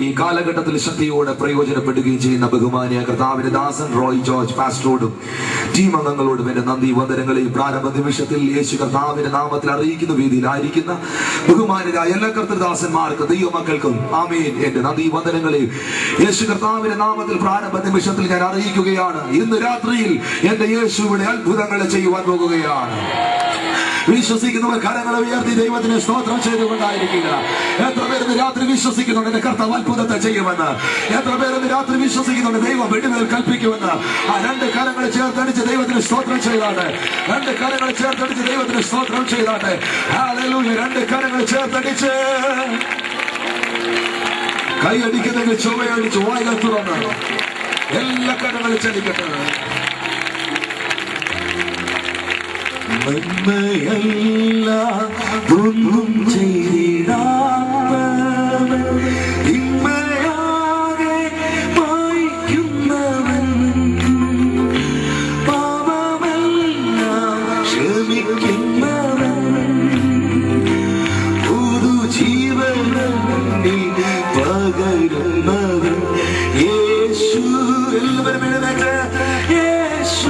ഈ കാലഘട്ടത്തിൽ ശക്തിയോടെ പ്രയോജനപ്പെടുകയും ചെയ്യുന്ന ബഹുമാനിയ കർത്താവിന്റെ ദാസൻ റോയ് ജോർജ് പാസ്റ്ററോടും ടീം അംഗങ്ങളോടും എന്റെ നന്ദി വന്ദനങ്ങളെയും പ്രാരംഭ നിമിഷത്തിൽ യേശു കർത്താവിന്റെ നാമത്തിൽ അറിയിക്കുന്ന വേദിയിലായിരിക്കുന്ന ബഹുമാനിയരായ എല്ലാ കർത്തൃദാസന്മാർക്കും ദൈവമക്കൾക്കും ആമേൻ എന്റെ നന്ദി വന്ദനങ്ങളെയും യേശു കർത്താവിന്റെ നാമത്തിൽ പ്രാരംഭ നിമിഷത്തിൽ ഞാൻ അറിയിക്കുകയാണ്. ഇന്ന് രാത്രിയിൽ എന്റെ യേശുവിടെ അത്ഭുതങ്ങൾ ചെയ്യുവാൻ പോകുകയാണ്. വിശ്വസിക്കുന്നവർ കരങ്ങളെ ഉയർത്തി ദൈവത്തിന് സ്തോത്രം ചെയ്തുകൊണ്ടായിരിക്കുക. എത്ര പേര് രാത്രി വിശ്വസിക്കുന്നുണ്ട് എന്റെ കർത്താവ് അത്ഭുതത്തെ ചെയ്യുമെന്ന്? എത്ര പേര് രാത്രി വിശ്വസിക്കുന്നുണ്ട് ദൈവം വെടിമേൽ കൽപ്പിക്കുമെന്ന്? ആ രണ്ട് കരങ്ങൾ ചേർത്തടിച്ച് ദൈവത്തിന് സ്തോത്രം ചെയ്താട്ടെ. രണ്ട് കരങ്ങൾ ചേർത്തടിച്ച് ദൈവത്തിന് സ്തോത്രം ചെയ്താട്ടെ. ഹല്ലേലൂയ. രണ്ട് കരങ്ങൾ ചേർത്തടിച്ച് കൈയടിക്കുന്നെങ്കിൽ ചുവയടിച്ച് വായില തുറന്ന് എല്ലാ കരങ്ങളും ചലിക്കട്ടെ. നന്മയല്ല ഒന്നും ചെയ്തിടാത്തവൻ, തിന്മയാകെ മായ്ക്കുന്നവൻ, പാപമെല്ലാം ക്ഷമിക്കുന്നവൻ, പുതുജീവനിൽ പകരുന്നവൻ യേശു. എല്ലാവരും എഴുന്നേറ്റ് യേശു.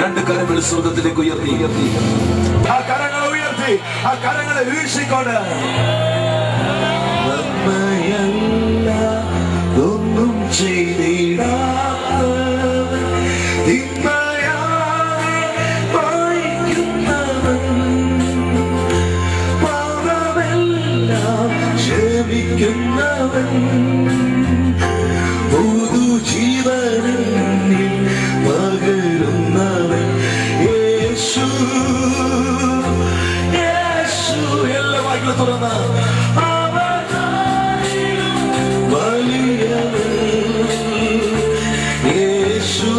രണ്ട് കരങ്ങൾ സ്വർഗത്തിലേക്ക് ഉയർത്തി ആ കരങ്ങളെ ഉയർത്തി ആ കരങ്ങളെ വീഴ്ചിക്കൊണ്ട് നന്മയല്ല ഒന്നും ചെയ്തിടാത്തവൻ, തിന്മയാകെ മായ്ക്കുന്നവൻ, പാപമെല്ലാം ക്ഷമിക്കുന്നവൻ, പുതുജീവനിൽ പകരുന്നവൻ യേശു. യേശു. എല്ലാ വാക്കുകളും തുറന്ന് വലിയവൻ യേശു.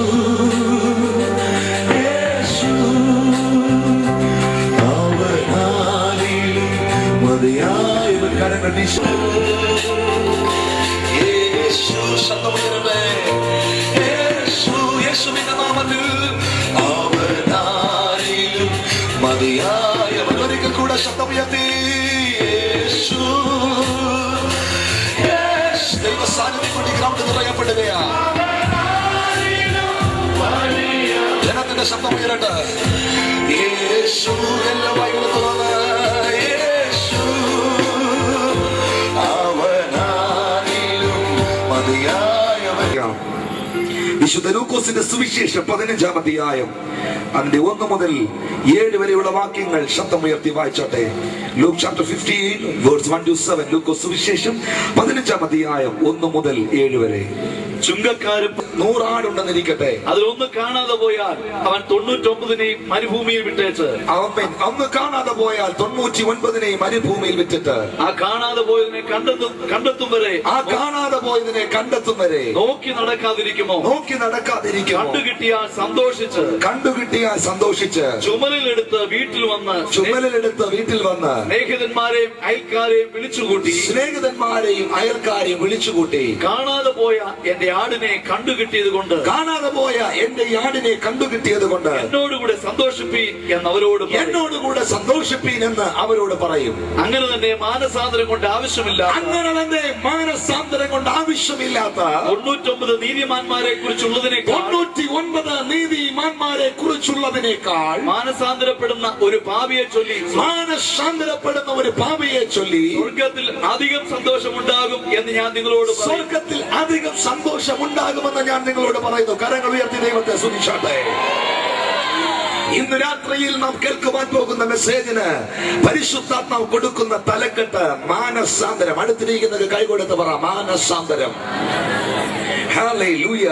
യേശു അവനാലിലും മതിയായവൻ. കരങ്ങൾ യേശു. ശബ്ദമുയരട്ടെ. യേശുവിന്റെ നാമത്തിൽ അവനാരിലും മതിയായവൻ. ഒരിക്കൽ കൂടെ ശബ്ദമുയർത്തി യേശു. ദൈവ സാന്നിധ്യം കൊണ്ട് ഗ്രൗണ്ട് നിറയപ്പെടുകയാ. ജനത്തിന്റെ ശബ്ദമുയരട്ടെ. യേശു. എല്ലാ വായുകളും തുറന്ന് യേശു അവനാരിലും മതിയായവൻ. വിശുദ്ധ ലൂക്കോസിന്റെ സുവിശേഷം 15-ാം അധ്യായം അതിന്റെ 1 മുതൽ 7 വരെയുള്ള വാക്യങ്ങൾ ശബ്ദമുയർത്തി വായിച്ചോട്ടെ. Luke chapter 15 verse 1 to 7. ലൂക്കോസ് സുവിശേഷം 15-ാം അധ്യായം 1 മുതൽ 7 വരെ. ചുങ്കക്കാരും 100 ആടുണ്ടെന്നിരിക്കട്ടെ, അതിലൊന്ന് കാണാതെ പോയാൽ അവൻ 99 മരുഭൂമിയിൽ വിട്ടേച്ച്. അവൻ അന്ന് കാണാതെ പോയാൽ 99 മരുഭൂമിയിൽ വിറ്റിട്ട് ആ കാണാതെ പോയതിനെ കണ്ടെത്തും വരെ നോക്കി നടക്കാതിരിക്കുമോ? കണ്ടുകിട്ടിയാൽ സന്തോഷിച്ച് ചുമലിലെടുത്ത് വീട്ടിൽ വന്ന് സ്നേഹിതന്മാരെയും അയൽക്കാരെയും വിളിച്ചുകൂട്ടി കാണാതെ പോയ എന്റെ ആടിനെ കണ്ടുകിട്ടിയത് കൊണ്ട് എന്നോടുകൂടെ സന്തോഷിപ്പീൻ എന്ന് അവരോട് പറയും. അങ്ങനെ തന്നെ മാനസാന്തരം കൊണ്ട് ആവശ്യമില്ലാത്ത 99 നീതിമാന്മാരെ കുറിച്ചുള്ളതിനേക്കാൾ മാനസാന്തരപ്പെടുന്ന ഒരു പാപിയെ ചൊല്ലി സ്വർഗത്തിൽ അധികം സന്തോഷമുണ്ടാകും എന്ന് ഞാൻ നിങ്ങളോട് പറയുന്നു. കരങ്ങൾ ഉയർത്തി ദൈവത്തെ സ്തുതിച്ചാട്ടെ. ഇന്ന് രാത്രിയിൽ നാം കേൾക്കുവാൻ പോകുന്ന മെസ്സേജിന് പരിശുദ്ധാത്മാവ് കൊടുക്കുന്ന തലക്കെട്ട് മാനസാന്തരം. അടുത്തിരിക്കുന്നത് കൈകൊടുത്ത് പറ, മാനസാന്തരം. ഹല്ലേലൂയ.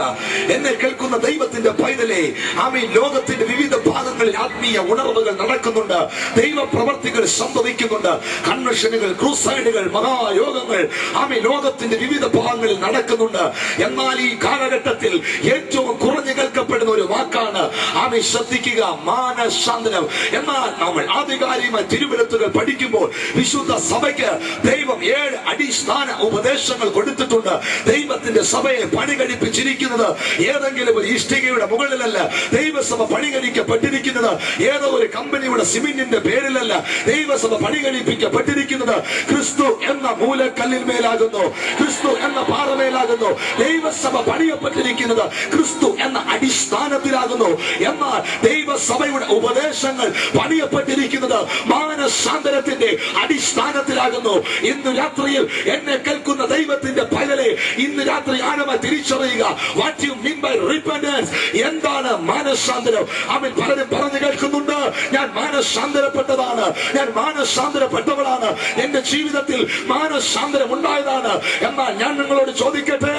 എന്നെ കേൾക്കുന്ന ദൈവത്തിന്റെ പൈതലേ, ആമേൻ. ലോകത്തിന്റെ വിവിധ ഭാഗങ്ങളിൽ ദേശങ്ങളിൽ ആത്മീയ ഉണർവുകൾ നടക്കുന്നുണ്ട്. ദൈവപ്രവർത്തികൾ സംഭവിക്കുന്നുണ്ട്. കൺവെൻഷനുകൾ, ക്രൂസൈഡുകൾ, മഹായോഗങ്ങൾ ലോകത്തിന്റെ വിവിധ ഭാഗങ്ങളിൽ നടക്കുന്നുണ്ട്. എന്നാൽ ഈ കാലഘട്ടത്തിൽ ഏറ്റവും കുറഞ്ഞു കേൾക്കപ്പെടുന്ന ഒരു വാക്കാണ് ശ്രദ്ധിക്കുക, മാനസാന്തരം. എന്നാൽ നമ്മൾ ആധികാരികമായി തിരുവെഴുത്തുകൾ പഠിക്കുമ്പോൾ വിശുദ്ധ സഭയ്ക്ക് ദൈവം 7 അടിസ്ഥാന ഉപദേശങ്ങൾ കൊടുത്തിട്ടുണ്ട്. ദൈവത്തിന്റെ സഭയെ പണികഴിപ്പിച്ചിരിക്കുന്നത് ഏതെങ്കിലും ഒരു ഇഷ്ടികയുടെ മുകളിലല്ല. ദൈവസഭ പണികഴിക്കപ്പെട്ടിരിക്കുന്നത് ഏതോ ഒരു കമ്പനിയുടെ സിമെന്റിന്റെ പേരിലല്ല. ദൈവസഭ പണികഴിപ്പിക്കപ്പെട്ടിരിക്കുന്നത് ക്രിസ്തു എന്ന മൂലക്കല്ലിൽ മേലാകുന്നു, ക്രിസ്തു എന്ന പാറമേലാകുന്നു. ദൈവസഭ പണിയപ്പെട്ടിരിക്കുന്നത് ക്രിസ്തു എന്ന അടിസ്ഥാനത്തിലാകുന്നു. എന്നാൽ ദൈവസഭയുടെ ഉപദേശങ്ങൾ പണിയപ്പെട്ടിരിക്കുന്നത് മാനസാന്തരത്തിന്റെ അടിസ്ഥാനത്തിലാകുന്നു. ഇന്ന് രാത്രിയിൽ എന്നെ കേൾക്കുന്ന ദൈവത്തിന്റെ പകലെ, ഇന്ന് രാത്രി ആഴമായി തിരിച്ചറിയുക, what you mean by repentance. എന്താണ് മാനസാന്തരം? അവൻ പലരും പറഞ്ഞു കേൾക്കുന്നുണ്ട്, ഞാൻ മാനസാന്തരപ്പെട്ടതാണ്, ഞാൻ മാനസാന്തരപ്പെട്ടവളാണ്, എന്റെ ജീവിതത്തിൽ മാനസാന്തരം ഉണ്ടായതാണ്. എന്നാൽ ഞാൻ നിങ്ങളോട് ചോദിക്കട്ടെ,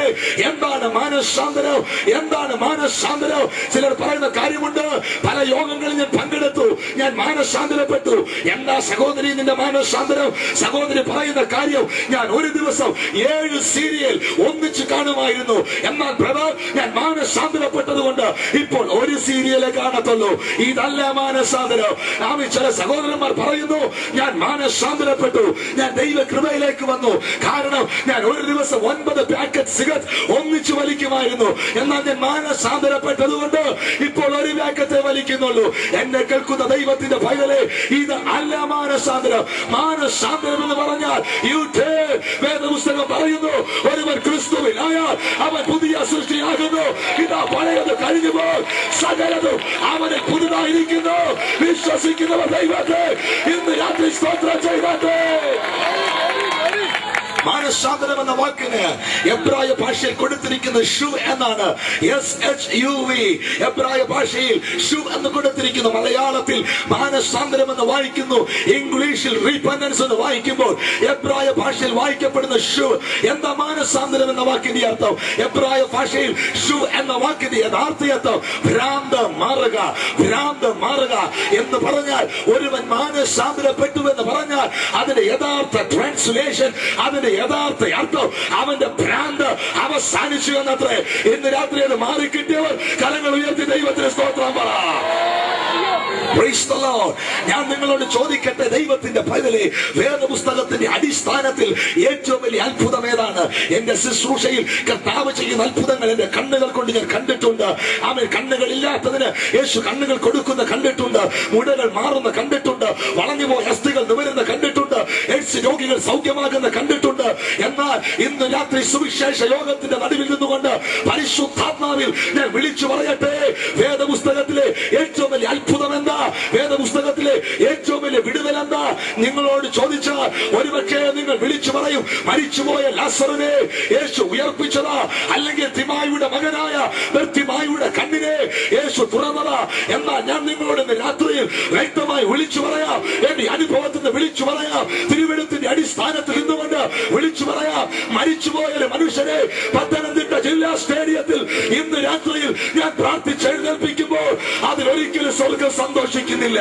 എന്താണ് മാനസാന്തരം? എന്താണ് മാനസാന്തരം? ചിലർ പറയുന്ന കാര്യമുണ്ട്, പല യോഗങ്ങളിൽ ഞാൻ പങ്കെടുത്തു, ഞാൻ മാനസാന്തരപ്പെട്ടു. എന്താ സഹോദരി നിന്റെ മാനസാന്തരം? സഹോദരി പറയുന്ന കാര്യം, ഞാൻ ഒരു ദിവസം 7 സീരിയൽ ഒന്നിച്ച് കാണുമായിരുന്നു. എന്നാൽ ബ്രദർ, ഞാൻ മാനസാന്തരപ്പെട്ടതുകൊണ്ട് ഇപ്പോൾ ഒരു സീരിയലെ കാണത്തുള്ളൂ. ഇതല്ല മാനസാന്തരം. ചില സഹോദരന്മാർ പറയുന്നു, ഞാൻ മാനസാന്തരപ്പെട്ടു, ഞാൻ ദൈവ കൃപയിലേക്ക് വന്നു. കാരണം ഞാൻ ഒരു ദിവസം 9 പാക്കറ്റ് സിഗരറ്റ് ഒന്നിച്ചു വലിക്കുമായിരുന്നു. എന്നാൽ ഞാൻ മാനസാന്തരപ്പെട്ടതുകൊണ്ട് ഇപ്പോൾ ഒരു പാക്കറ്റ് വലിക്കുന്നുള്ളൂ. എന്നെ കേൾക്കുന്ന ദൈവത്തിന്റെ പകലെ, ഇത് അല്ല മാനസാന്തരം. മാനസാന്തരം എന്ന് പറഞ്ഞാൽ വേദപുസ്തകം പറയുന്നു, ഒരുവൻ ക്രിസ്തുവിൽ ആയാൽ അവൻ പുതിയ സൃഷ്ടിയാകുന്നു. ഇതാ പഴയത് കഴിഞ്ഞുപോയി, സകലതും അവന് പുതുതായിരിക്കുന്നു. വിശ്വസിക്കുന്നവർ ദൈവത്തെ ഇന്ന് രാത്രി സ്തോത്രം ചെയ്യട്ടെ. മാനസാന്തരം എന്ന വാക്കിന് എബ്രായ ഭാഷയിൽ കൊടുത്തിരിക്കുന്നത് ഷു എന്നാണ്. SHUV എബ്രായ ഭാഷയിൽ ഷു എന്ന് കൊടുത്തിരിക്കുന്നു. മലയാളത്തിൽ മാനസാന്തരം എന്ന് വായിക്കുന്നു, ഇംഗ്ലീഷിൽ റീപെന്റൻസ് എന്ന് വായിക്കുമ്പോൾ എബ്രായ ഭാഷയിൽ വായിക്കപ്പെടുന്ന ഷു. എന്താ മാനസാന്തരം എന്ന വാക്കിന്റെ അർത്ഥം? എബ്രായ ഭാഷയിൽ ഷു എന്ന വാക്കിന്റെ യഥാർത്ഥ ഭ്രാന്തം മാറുക, ഭ്രാന്തം മാറുക എന്ന് പറഞ്ഞാൽ, ഒരുവൻ മാനസാന്തരപ്പെട്ടു എന്ന് പറഞ്ഞാൽ അതിന്റെ യഥാർത്ഥ ട്രാൻസ്ലേഷൻ, അതിന്റെ യഥാർത്ഥ അർത്ഥം, അവന്റെ ഭ്രാന്ത് അവസാനിച്ചു എന്നത്രേ. ഇന്ന് രാത്രി അത് മാറിക്കിട്ടിയവർ കരങ്ങൾ ഉയർത്തി ദൈവത്തിന് സ്തോത്രം പറ. ഞാൻ നിങ്ങളോട് ചോദിക്കട്ടെ, ദൈവത്തിന്റെ പകലെ, വേദപുസ്തകത്തിന്റെ അടിസ്ഥാനത്തിൽ ഏറ്റവും വലിയ അത്ഭുതം ഏതാണ്? എന്റെ ശുശ്രൂഷയിൽ കർത്താവ് ചെയ്യുന്ന അത്ഭുതങ്ങൾ എന്റെ കണ്ണുകൾ കൊണ്ട് ഞാൻ കണ്ടിട്ടുണ്ട്. അവൻ കണ്ണുകൾ ഇല്ലാത്തതിന് യേശു കണ്ണുകൾ കൊടുക്കുന്ന കണ്ടിട്ടുണ്ട്, മുടകൾ മാറുന്ന കണ്ടിട്ടുണ്ട്, വളഞ്ഞുപോയ അസ്ഥികൾ നിവരുന്ന കണ്ടിട്ടുണ്ട്, എയ്ഡ്സ് രോഗികൾ സൗഖ്യമാകുന്ന കണ്ടിട്ടുണ്ട്. എന്നാൽ ഇന്ന് രാത്രി സുവിശേഷ യോഗത്തിന്റെ നടുവിൽ നിന്നുകൊണ്ട് പരിശുദ്ധാത്മാവിൽ ഞാൻ വിളിച്ചു പറയട്ടെ, വേദപുസ്തകത്തിലെ ഏറ്റവും വലിയ അത്ഭുതം എന്താ? വേദപുസ്തകത്തിലെ ഏറ്റവും വലിയ വിടുതൽ എന്താ? നിങ്ങളോട് ചോദിച്ചാൽ ഒരുപക്ഷെ നിങ്ങൾ വിളിച്ചു പറയും, മരിച്ചുപോയ ലാസറിനെ യേശു ഉയർപ്പിച്ചതാ, അല്ലെങ്കിൽ തിമായിയുടെ മകനായ തിമായിയുടെ കണ്ണിനെ യേശു തുറന്നതാ. എന്നാൽ ഞാൻ നിങ്ങളോട് ഇന്ന് രാത്രിയിൽ വ്യക്തമായി വിളിച്ചു പറയാം, എന്റെ അനുഭവത്തിൽ നിന്ന് വിളിച്ചു പറയാം, തിരുവെഴുത്തിന്റെ അടിസ്ഥാനത്തിൽ നിന്നുകൊണ്ട് വിളിച്ചു പറയാം, മരിച്ചുപോയ മനുഷ്യനെ പത്തനംതിട്ട ജില്ലാ സ്റ്റേഡിയത്തിൽ ഇന്ന് രാത്രിയിൽ ഞാൻ പ്രാർത്ഥിച്ചെഴുന്നേൽപ്പിക്കുമ്പോൾ അതിലൊരിക്കലും സ്വർഗം സന്തോഷിക്കുന്നില്ല.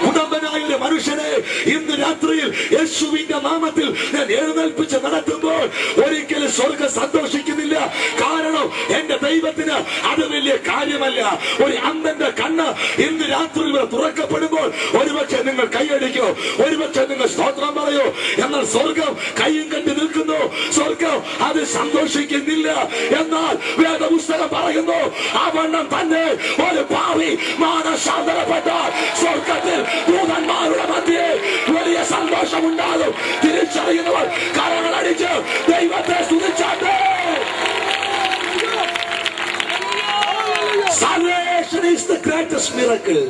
ഉടമ്പനായ ഒരു മനുഷ്യനെ ഇന്ന് രാത്രിയിൽ യേശുവിന്റെ നാമത്തിൽ ഞാൻ എഴുന്നേൽപ്പിച്ച് നടത്തുമ്പോൾ ഒരിക്കലും സ്വർഗം സന്തോഷിക്കുന്നില്ല. കാരണം എന്റെ ദൈവത്തിന് അത് വലിയ കാര്യമല്ല. ഒരു അന്ധന്റെ കണ്ണ് ഇന്ന് രാത്രി തുറക്കപ്പെടുമ്പോൾ ഒരുപക്ഷെ നിങ്ങൾ കൈയടിക്കോ, ഒരുപക്ഷെ നിങ്ങൾ സ്തോത്രം പറയോ. എന്നാൽ സ്വർഗം കൈയും കണ്ടി നിൽക്കുന്നു, സ്വർഗം അത് സന്തോഷിക്കുന്നില്ല. എന്നാൽ വേദപുസ്തകം പറയുന്നു, ആ വണ്ണം തന്നെ ഒരു പാവി മാനസാന്തരപ്പെട്ടാൽ സ്വർഗത്തിൽ ദൂതന്മാരുടെ മധ്യേ വലിയ സന്തോഷമുണ്ടാകും. തിരിച്ചറിയുന്നവർ കരങ്ങളടിച്ച് ദൈവത്തെ സ്തുതിച്ചാട്ടെ. Salvation is the greatest miracle.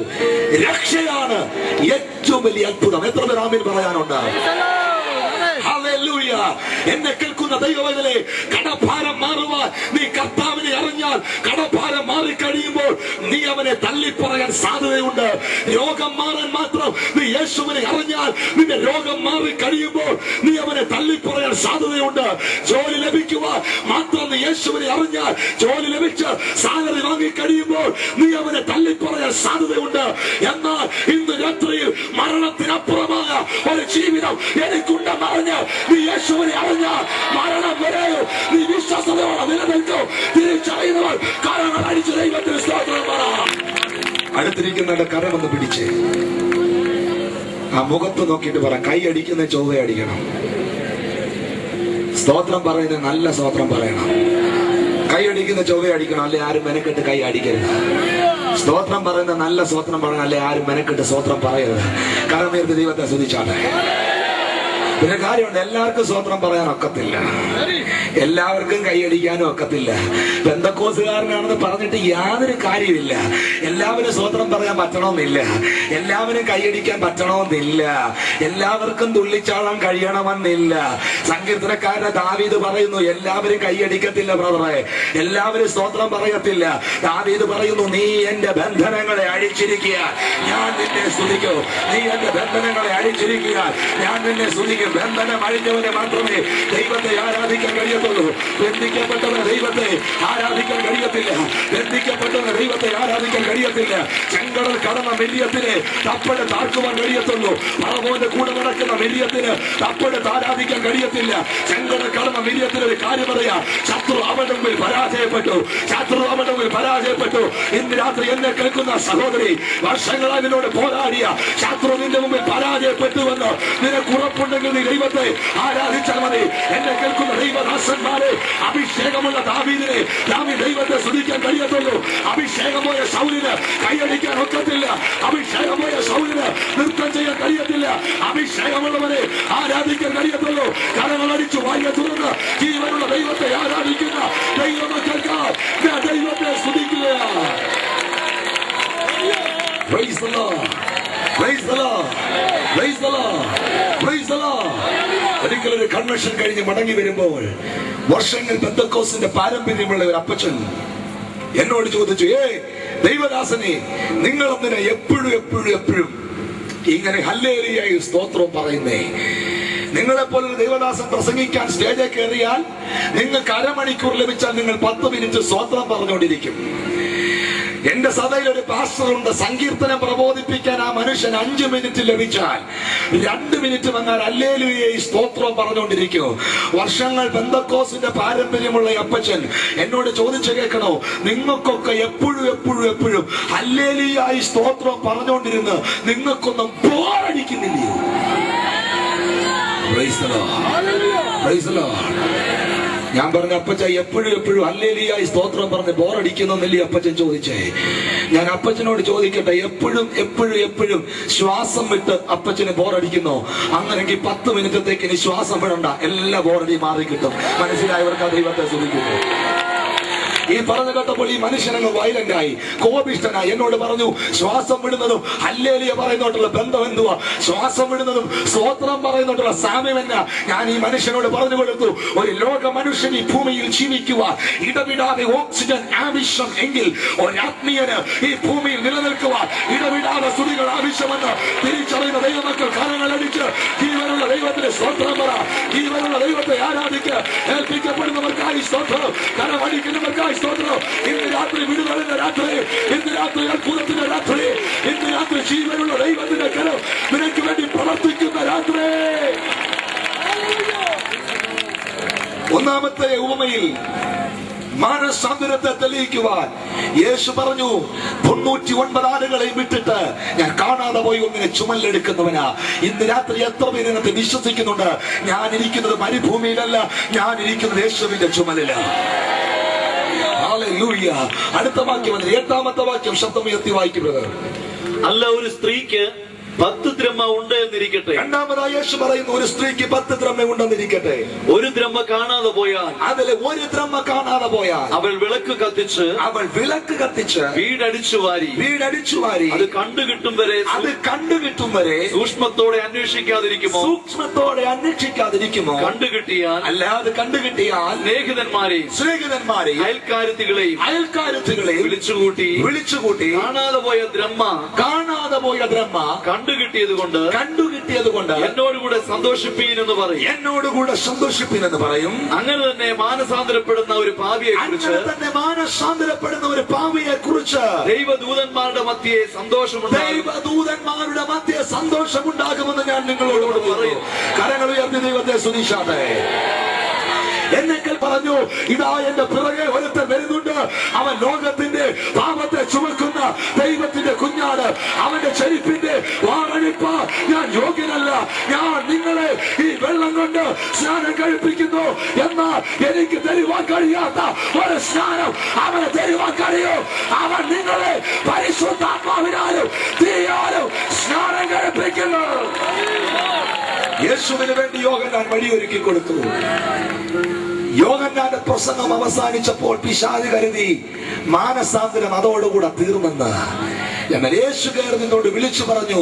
രക്ഷയാണ് ഏറ്റവും വലിയ അത്ഭുതം. എത്ര പേർ ആമേൻ പറയാനുണ്ട്? ഹല്ലേലൂയ. എന്നെ കേൾക്കുന്ന ദൈവമേ, കടഭാരം മാറുവാൻ നീ കർത്താവിനെ അറിഞ്ഞാൽ, കടഭാരം മാറിക്കഴിയുമ്പോൾ നീ അവനെ തള്ളിപ്പറയാൻ സാധ്യതയുണ്ട്. രോഗം മാറാൻ മാത്രം നീ യേശുവിനെ അറിഞ്ഞാൽ നിന്റെ രോഗം മാറിക്കഴിയുമ്പോൾ നീ അവനെ തള്ളിപ്പറയാൻ സാധ്യതയുണ്ട്. ജോലി ലഭിക്കുവാൻ മാത്രം നീ യേശു യേശുവിനെ അറിഞ്ഞാൽ, ജോലി ലഭിച്ച് സാലറി വാങ്ങി കഴിയുമ്പോൾ നീ അവനെ തള്ളിപ്പറയാൻ സാധ്യതയുണ്ട്. എന്നാൽ ഇന്ന് രാത്രിയിൽ മരണത്തിനപ്പുറമായ ഒരു ജീവിതം എനിക്കുണ്ടെന്ന് അറിഞ്ഞ് നീ യേശുവിനെ അറിഞ്ഞാൽ മരണം വരെയോ നീ വിശ്വാസത്തോടെ നിലനിൽക്കും. തിരിച്ചറിയുന്നവർ കരങ്ങൾ അടിച്ച് ദൈവത്തിന് സ്തോത്രം പറ. അടുത്തിരിക്കുന്നവരുടെ കരമൊന്ന് പിടിച്ച് ആ മുഖത്ത് നോക്കിയിട്ട് പറ, കൈ അടിക്കുന്ന ചൊവ്വ അടിക്കണം. സ്തോത്രം പറയുന്നത് നല്ല സ്തോത്രം പറയണം. കൈ അടിക്കുന്ന ചൊവ്വ അടിക്കണം, അല്ലെ ആരും മെനക്കെട്ട് കൈ അടിക്കരുത്. സ്തോത്രം പറയുന്ന നല്ല സ്തോത്രം പറയണം, അല്ലെ ആരും മെനക്കെട്ട് സ്തോത്രം പറയരുത്. കരമേർത്ത് ദൈവത്തെ സ്തുതിച്ചാട്ടെ. പിന്നെ കാര്യമുണ്ട്, എല്ലാവർക്കും സ്തോത്രം പറയാൻ ഒക്കത്തില്ല, എല്ലാവർക്കും കൈയടിക്കാനും ഒക്കത്തില്ല. പെന്തക്കോസുകാരനാണെന്ന് പറഞ്ഞിട്ട് യാതൊരു കാര്യമില്ല. എല്ലാവരും സ്തോത്രം പറയാൻ പറ്റണമെന്നില്ല, എല്ലാവരും കൈയടിക്കാൻ പറ്റണമെന്നില്ല, എല്ലാവർക്കും തുള്ളിച്ചാടാൻ കഴിയണമെന്നില്ല. സങ്കീർത്തനക്കാരൻ ദാവീദ് പറയുന്നു, എല്ലാവരും കൈയടിക്കത്തില്ല ബ്രദറെ, എല്ലാവരും സ്തോത്രം പറയത്തില്ല. ദാവീദ് പറയുന്നു, നീ എന്റെ ബന്ധനങ്ങളെ അഴിച്ചിരിക്കുക, ഞാൻ നിന്നെ സ്തുതിക്കും. നീ എന്റെ ബന്ധനങ്ങളെ അഴിച്ചിരിക്കുക, ഞാൻ നിന്നെ സ്തുതിക്കും. ബന്ധനം അഴിഞ്ഞവനെ മാത്രമേ ദൈവത്തെ ആരാധിക്കാൻ കഴിയത്തുള്ളൂ. ബന്ധിക്കപ്പെട്ടവനെ ദൈവത്തെ ആരാധിക്കാൻ കഴിയത്തില്ല, ബന്ധിക്കപ്പെട്ടവനെ ദൈവത്തെ ആരാധിക്കാൻ കഴിയത്തില്ല. ചെങ്കടൽ കടന്ന മില്യത്തിന് തപ്പട് താഴ്ക്കുവാൻ കഴിയത്തുള്ളൂ. പറവോന്റെ കൂടെ നടക്കുന്ന മില്യത്തിന് തപ്പട് ആരാധിക്കാൻ കഴിയത്തില്ല. ചെങ്കടൽ കടന്ന മില്യത്തിന് ഒരു കാര്യം പറയാം, ശത്രു അവന്റെ മുമ്പിൽ പരാജയപ്പെട്ടു, ശത്രു അവന്റെ മുമ്പിൽ പരാജയപ്പെട്ടു. ഇന്ന് രാത്രി എന്നെ കേൾക്കുന്ന സഹോദരി, വർഷങ്ങളായി നിന്നോട് പോരാടിയ ശത്രു നിന്റെ മുമ്പിൽ പരാജയപ്പെട്ടുവെന്ന് നിനക്ക് ഉറപ്പുണ്ടെങ്കിൽ നീ ദൈവത്തെ ആരാധിച്ചാൽ മതി. എന്നെ കേൾക്കുന്ന ദൈവദാസന്മാരെ, അഭിഷേകമുള്ള ദാവീദിനെ ദൈവത്തെ സ്തുതിക്കാൻ കഴിയത്തുള്ളൂ. അഭിഷേകമായ ശൗലിന് കൈയടിക്കാൻ ഒക്കത്തില്ല, അഭിഷേകമായ ശൗലിന് നൃത്തം ചെയ്യാൻ കഴിയത്തില്ല. അഭിഷേകമുള്ളവരെ ആരാധിക്കാൻ കഴിയത്തുള്ളൂ. കരങ്ങളടിച്ചു വായ തുറന്ന് ജീവനുള്ള ദൈവത്തെ ആരാധിക്കുന്ന ദൈവമക്കൾക്കാർ ദൈവത്തെ സ്തുതിക്കുക. Praise the Lord. Praise the Lord. Praise the Lord. Praise the Lord. ഒരിക്കലൊരു കൺവെൻഷൻ കഴിഞ്ഞ് മടങ്ങി വരുമ്പോൾ വർഷങ്ങൾ പെന്തക്കോസ്തിന്റെ പാരമ്പര്യമുള്ള ഒരു അപ്പച്ചൻ എന്നോട് ചോദിച്ചു, ദൈവദാസനെ, നിങ്ങൾ എന്തിനാ എപ്പോഴും ഇങ്ങനെ ഹല്ലേലൂയ സ്തോത്രം പറയുന്നേ? നിങ്ങളെപ്പോലൊരു ദൈവദാസൻ പ്രസംഗിക്കാൻ സ്റ്റേജിൽ കയറിയാൽ നിങ്ങൾക്ക് അരമണിക്കൂർ ലഭിച്ചാൽ നിങ്ങൾ 10 മിനിറ്റ് സ്തോത്രം പറഞ്ഞുകൊണ്ടിരിക്കും. എന്റെ സഭയിൽ ഒരു പാസ്റ്ററുണ്ട്, സങ്കീർത്തനം പ്രബോധിപ്പിക്കാൻ ആ മനുഷ്യൻ 5 മിനിറ്റ് ലഭിച്ചാൽ 2 മിനിറ്റ് വന്നാൽ ഹല്ലേലൂയ സ്തോത്രം പറഞ്ഞുകൊണ്ടിരിക്കും. വർഷങ്ങൾ പെന്തക്കോസ്തിന്റെ പാരമ്പര്യമുള്ള അപ്പച്ചൻ എന്നോട് ചോദിച്ചു കേൾക്കണോ, നിങ്ങൾക്കൊക്കെ എപ്പോഴും ഹല്ലേലൂയ സ്തോത്രം പറഞ്ഞുകൊണ്ടിരുന്ന് നിങ്ങൾക്കൊന്നും ബോറടിക്കുന്നില്ലയോ? Praise the Lord. Praise the Lord. ഞാൻ പറഞ്ഞ അപ്പച്ച എപ്പോഴും ഹല്ലേലൂയ സ്തോത്രം പറഞ്ഞ് ബോറടിക്കുന്നല്ലേ അപ്പച്ചൻ ചോദിച്ചേ? ഞാൻ അപ്പച്ചനോട് ചോദിക്കട്ടെ, എപ്പോഴും ശ്വാസം വിട്ട് അപ്പച്ചന് ബോറടിക്കുന്നോ? അങ്ങനെങ്കിൽ 10 മിനിറ്റത്തേക്ക് ഇനി ശ്വാസം വിടണ്ട, എല്ലാ ബോറടി മാറി കിട്ടും. മനസ്സിലായവർക്ക് ദൈവത്തെ സ്തുതിക്കുന്നു. ഈ പറഞ്ഞു കേട്ടപ്പോൾ ഈ മനുഷ്യനങ്ങ് വയലന്റായി, കോപിഷ്ഠനായി. എന്നോട് പറഞ്ഞു, ശ്വാസം വിടുന്നതും ഹല്ലേലൂയ പറയുന്നോട്ടുള്ള ബന്ധം എന്തുവാ? ശ്വാസം വിടുന്നതും സ്തോത്രം പറയുന്നോട്ടുള്ള സാമ്യം എന്നാ? ഞാൻ ഈ മനുഷ്യനോട് പറഞ്ഞു കൊടുത്തു, ഒരു ലോക മനുഷ്യൻ ഈ ഭൂമിയിൽ ജീവിക്കുവാൻ ഇടവിടാതെ ഓക്സിജൻ ആവശ്യം എങ്കിൽ ഒരാത്മീയന് ഈ ഭൂമിയിൽ നിലനിൽക്കുവാൻ ഇടവിടാതെ സ്തുതികൾ ആവശ്യമെന്ന് തിരിച്ചറിയുന്ന ദൈവമക്കൾ കരങ്ങളടിച്ച് ജീവനുള്ള ദൈവത്തിന് സ്തോത്രം പറ. ജീവനുള്ള ദൈവത്തെ ആരാധിക്ക്. ഏൽപ്പിക്കപ്പെടുന്നവർക്കായി സ്തോത്രം, കരമടിക്കുന്നവർക്കായി സ്തോത്രം. ഇന്ന് രാത്രി വിടുതലിന്റെ രാത്രി, ഇന്ന് രാത്രി അത്ഭുതത്തിന്റെ രാത്രി, ഇന്ന് രാത്രി ജീവനുള്ള ദൈവത്തിന്റെ കരം നിനക്ക് വേണ്ടി പ്രവർത്തിക്കുന്ന രാത്രി. ഒന്നാമത്തെ ഉപമയിൽ മാനസാന്തരത്തെ തെളിയിക്കുവാൻ യേശു പറഞ്ഞു, 99 ആടുകളെ വിട്ടിട്ട് ഞാൻ കാണാതെ പോയി ഒന്നിനെ ചുമലെടുക്കുന്നവനാ. ഇന്ന് രാത്രി എത്ര പേര് ഇതിനകത്ത് വിശ്വസിക്കുന്നുണ്ട്? ഞാൻ ഇരിക്കുന്നത് മരുഭൂമിയിലല്ല, ഞാൻ ഇരിക്കുന്നത് യേശുവിന്റെ ചുമലിലാണ്. ഹല്ലേലൂയ. അടുത്ത വാക്യം, 8ാമത്തെ വാക്യം ശബ്ദമുയർത്തി വായിക്കുന്നത്. അല്ല, ഒരു സ്ത്രീക്ക് 10 ദ്രഹ്മ ഉണ്ട് എന്നിരിക്കട്ടെ. രണ്ടാമതായി യേശു പറയുന്നു, ഒരു സ്ത്രീക്ക് 10 ദ്രഹ്മ ഉണ്ടെന്നിരിക്കട്ടെ. ഒരു ദ്രഹ്മ കാണാതെ പോയാൽ, അതിലെ ഒരു ദ്രഹ്മ കാണാതെ പോയാൽ അവൾ വിളക്ക് കത്തിച്ച് വീടടിച്ചു വാരി അത് കണ്ടുകിട്ടും വരെ സൂക്ഷ്മത്തോടെ അന്വേഷിക്കാതിരിക്കുമോ? കണ്ടുകിട്ടിയാൽ, അല്ലാതെ കണ്ടുകിട്ടിയാൽ സ്നേഹിതന്മാരെയും അയൽക്കാരത്തികളെയും വിളിച്ചുകൂട്ടി കാണാതെ പോയ ദ്രഹ്മ കണ്ടുകിട്ടിയത് കൊണ്ട് എന്നോടുകൂടെ സന്തോഷിപ്പീൻ എന്ന് പറയും. എന്നോടുകൂടെ സന്തോഷിപ്പീൻ എന്ന് പറയും. അങ്ങനെ തന്നെ മാനസാന്തരപ്പെടുന്ന ഒരു പാപിയെ കുറിച്ച് ദൈവദൂതന്മാരുടെ മധ്യേ സന്തോഷമുണ്ടാകുമെന്ന് ഞാൻ നിങ്ങളോട് പറയും. കരങ്ങൾ ഉയർത്തി ദൈവത്തെ സ്തുതിച്ചാട്ടെ. എന്നെങ്കിൽ പറഞ്ഞു, ഇതാ എന്റെ പിറകെ ഒരുത്തൻ വരുന്നുണ്ട്, അവൻ ലോകത്തിന്റെ പാപത്തെ ചുമക്കുന്ന ദൈവത്തിന്റെ കുഞ്ഞാണ്, അവന്റെ ചെരുപ്പിന്റെ വാറഴിപ്പ് ഞാൻ യോഗ്യനല്ല, ഞാൻ നിങ്ങളെ ഈ വെള്ളം കൊണ്ട് സ്നാനം കഴിപ്പിക്കുന്നു, എന്നാൽ എനിക്ക് തരുവാൻ കഴിയാത്ത ഒരു സ്നാനം അവനെ തരുവാൻ കഴിയും. അവൻ നിങ്ങളെ പരിശുദ്ധാത്മാവിനാലും തീയാലും സ്നാനം കഴിപ്പിക്കുന്നു. യേശുവിന് വേണ്ടി യോഹന്നാൻ വഴിയൊരുക്കി കൊടുത്തു. യോഹന്നാന്റെ പ്രസംഗം അവസാനിച്ചപ്പോൾ പിശാച് കരുതി മാനസാന്തരം അതോടുകൂടെ തീർന്നെന്ന്. എന്നാൽ യേശു കയറി നിന്നോട് വിളിച്ചു പറഞ്ഞു,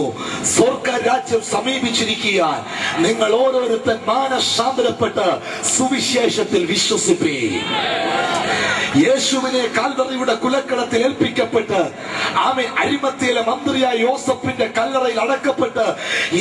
സ്വർഗ രാജ്യം സമീപിച്ചിരിക്കാൻ നിങ്ങൾ ഓരോരുത്തൻ മാനസാന്തരപ്പെട്ട് സുവിശേഷത്തിൽ വിശ്വസിപ്പീൻ. യേശുവിനെ കാൽവറിയുടെ കുലക്കടത്തിൽ ഏൽപ്പിക്കപ്പെട്ട് ആമേൻ അരിമത്തിയിലെ മന്ത്രിയായ യോസഫിന്റെ കല്ലറയിൽ അടക്കപ്പെട്ട്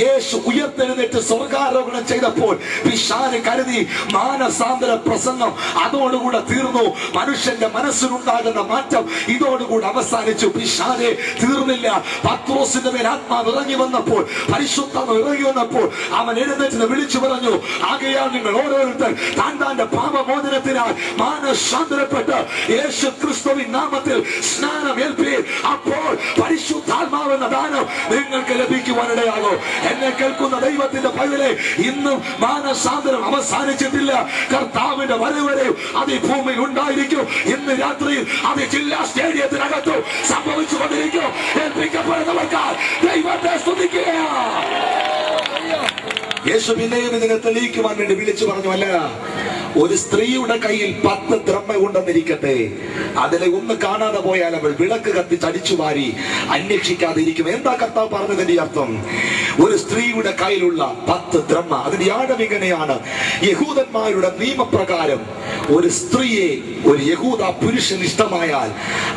യേശു ഉയർത്തെഴുന്നേറ്റ് സ്വർഗാരോഹണം ചെയ്തപ്പോൾ പിശാച് കരുതി മാനസാന്തര പ്രസംഗം അതോടുകൂടെ തീർന്നു, മനുഷ്യന്റെ മനസ്സിലുണ്ടാകുന്ന മാറ്റം ഇതോടുകൂടെ അവസാനിച്ചു. പിശാച് തീർന്നില്ല. പത്രോസിന്റെ മേൽ ആത്മാവ് ഇറങ്ങി വന്നപ്പോൾ, പരിശുദ്ധാത്മാവ് ഇറങ്ങി വന്നപ്പോൾ അവൻ എഴുന്നേറ്റ് വിളിച്ചു പറഞ്ഞു, ആകയാൽ നിങ്ങൾ ഓരോരുത്തർ താന്റെ പാപമോചനത്തിനായി മാനസാന്തരപ്പെട്ട് യേശു ക്രിസ്തുവിൻ നാമത്തിൽ സ്നാനം ഏൽപ്പീൻ. അപ്പോൾ പരിശുദ്ധാത്മാവെന്ന ദാനം നിങ്ങൾക്ക് ലഭിക്കുവാനിടയാകും. എന്നെ കേൾക്കുന്ന ദൈവത്തിന്റെ പൈതലേ, ഇന്നും മാനസാന്തരം അവസാനിച്ചിട്ടില്ല. കർത്താവിന്റെ വരവരെയും അത് ഈ ഭൂമിയിൽ ഉണ്ടായിരിക്കും. ഇന്ന് രാത്രിയിൽ അത് ജില്ലാ സ്റ്റേഡിയത്തിനകത്തും സംഭവിച്ചുകൊണ്ടിരിക്കും. ഏൽപ്പിക്കപ്പെടുന്നവർക്ക് ദൈവത്തെ സ്തുതിക്കുകയാണ്. യേശു പിന്നെയും ഇതിനെ തെളിയിക്കുവാൻ വേണ്ടി വിളിച്ചു പറഞ്ഞു, അല്ല, ഒരു സ്ത്രീയുടെ കയ്യിൽ 10 ദ്രഹ്മ ഉണ്ടെന്നിരിക്കട്ടെ, അതിലെ ഒന്ന് കാണാതെ പോയാൽ അവൾ വിളക്ക് കത്തിച്ച് അടിച്ചു വാരി അന്വേഷിക്കാതിരിക്കും. എന്താ കർത്താവ് പറഞ്ഞതിന്റെ അർത്ഥം? ഒരു സ്ത്രീയുടെ കയ്യിലുള്ള 10 ദ്രഹ്മ, അതിന്റെ ആഴം ഇങ്ങനെയാണ്. യഹൂദന്മാരുടെ നിയമപ്രകാരം ഒരു സ്ത്രീയെ ഒരു യഹൂദ പുരുഷൻ ഇഷ്ടമായാൽ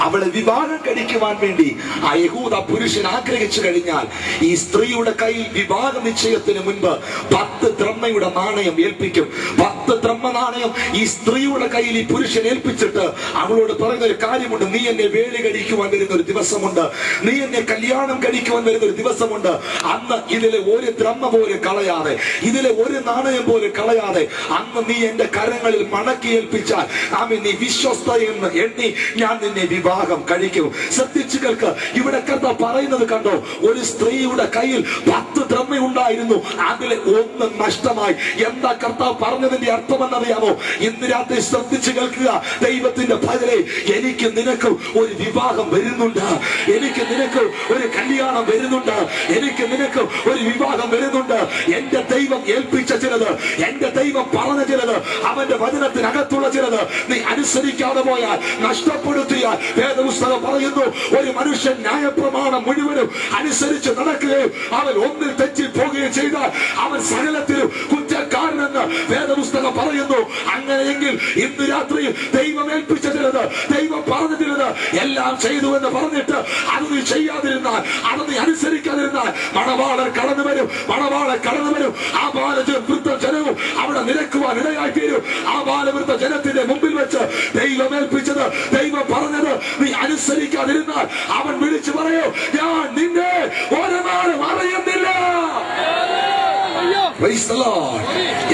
അവളെ വിവാഹം കഴിക്കുവാൻ വേണ്ടി ആ യഹൂദ പുരുഷൻ ആഗ്രഹിച്ചു കഴിഞ്ഞാൽ ഈ സ്ത്രീയുടെ കയ്യിൽ വിവാഹ നിശ്ചയത്തിന് മുൻപ് 10 ദ്രഹ്മയുടെ നാണയം ഏൽപ്പിക്കും. 10 ദ്രഹ്മ നാണയം ഈ സ്ത്രീയുടെ കയ്യിൽ ഈ പുരുഷൻ ഏൽപ്പിച്ചിട്ട് അവളോട് പറയുന്ന ഒരു കാര്യമുണ്ട്, നീ എന്നെ വേലി കഴിക്കുവാൻ വരുന്ന ഒരു ദിവസമുണ്ട്, നീ എന്നെ കല്യാണം കഴിക്കുവാൻ വരുന്ന ഒരു ദിവസമുണ്ട്. അന്ന് ഇതിലെ ഒരു ദ്രഹ്മ പോലും കളയാതെ, ഇതിലെ ഒരു നാണയം പോലും കളയാതെ അന്ന് നീ എന്റെ കരങ്ങളിൽ മടക്കി ഏൽപ്പിച്ചാൽ ആമേൻ, നീ വിശ്വസ്ത എന്ന് എണ്ണി ഞാൻ നിന്നെ വിവാഹം കഴിക്കും. ശ്രദ്ധിച്ചു കേൾക്ക്, ഇവിടെ കർത്താവ് പറയുന്നത് കണ്ടോ? ഒരു സ്ത്രീയുടെ കയ്യിൽ 10 ദ്രഹ്മ ഉണ്ടായിരുന്നു, അതിലെ ഒന്ന് നഷ്ടമായി. എന്താ കർത്താവ് പറഞ്ഞതിന്റെ അർത്ഥമെന്നറിയാമോ? ഇന്ന് രാത്രി ശ്രദ്ധിച്ചു കേൾക്കുക ദൈവത്തിന്റെ പൈതലേ, എനിക്ക് നിനക്ക് ഒരു വിവാഹം വരുന്നുണ്ട്, എനിക്ക് നിനക്ക് ഒരു കല്യാണം വരുന്നുണ്ട്, എനിക്ക് നിനക്ക് ഒരു വിവാഹം വരുന്നുണ്ട്. എന്റെ ദൈവം ഏൽപ്പിച്ച ചിലത്, എന്റെ ദൈവം പറഞ്ഞ ചിലത്, അവന്റെ വചനത്തിനകത്തുള്ള ചിലത് നീ അനുസരിക്കാതെ പോയാൽ, നഷ്ടപ്പെടുത്തിയാൽ, വേദപുസ്തകം പറയുന്നു, ഒരു മനുഷ്യൻ ന്യായപ്രമാണം മുഴുവനും അനുസരിച്ച് നടക്കുകയും അവൻ ഒന്നിൽ തെറ്റി പോകുകയും ചെയ്താൽ അവൻ സകലത്തിലും കുറ്റക്കാരനെന്ന് വേദപുസ്തകം പറയുന്നു. അങ്ങനെയെങ്കിൽ ഇന്ന് രാത്രിയിൽ ദൈവം ഏൽപ്പിച്ച ചിലത്, ദൈവം പറഞ്ഞ ചിലത് എല്ലാം ചെയ്തു എന്ന് പറഞ്ഞിട്ട് അത് നീ ചെയ്യാതിരുന്നാൽ, അത് നീ അനുസരിക്കാതിരുന്നാൽ, മണവാളൻ കടന്നു വരും, മണവാളൻ കടന്നു വരും. ആ ബാലവൃദ്ധ ജനവും അവിടെ നിരക്കുവാൻ ഇടയായി തീരും. ആ ബാലവൃദ്ധ ജനത്തിന്റെ മുമ്പിൽ വെച്ച് ദൈവം ഏൽപ്പിച്ചത്, ദൈവം പറഞ്ഞത് നീ അനുസരിക്കാതിരുന്നാൽ അവൻ വിളിച്ചു പറയോ, ഞാൻ നിന്നെ ഒരു നാളും അറിയുന്നില്ല.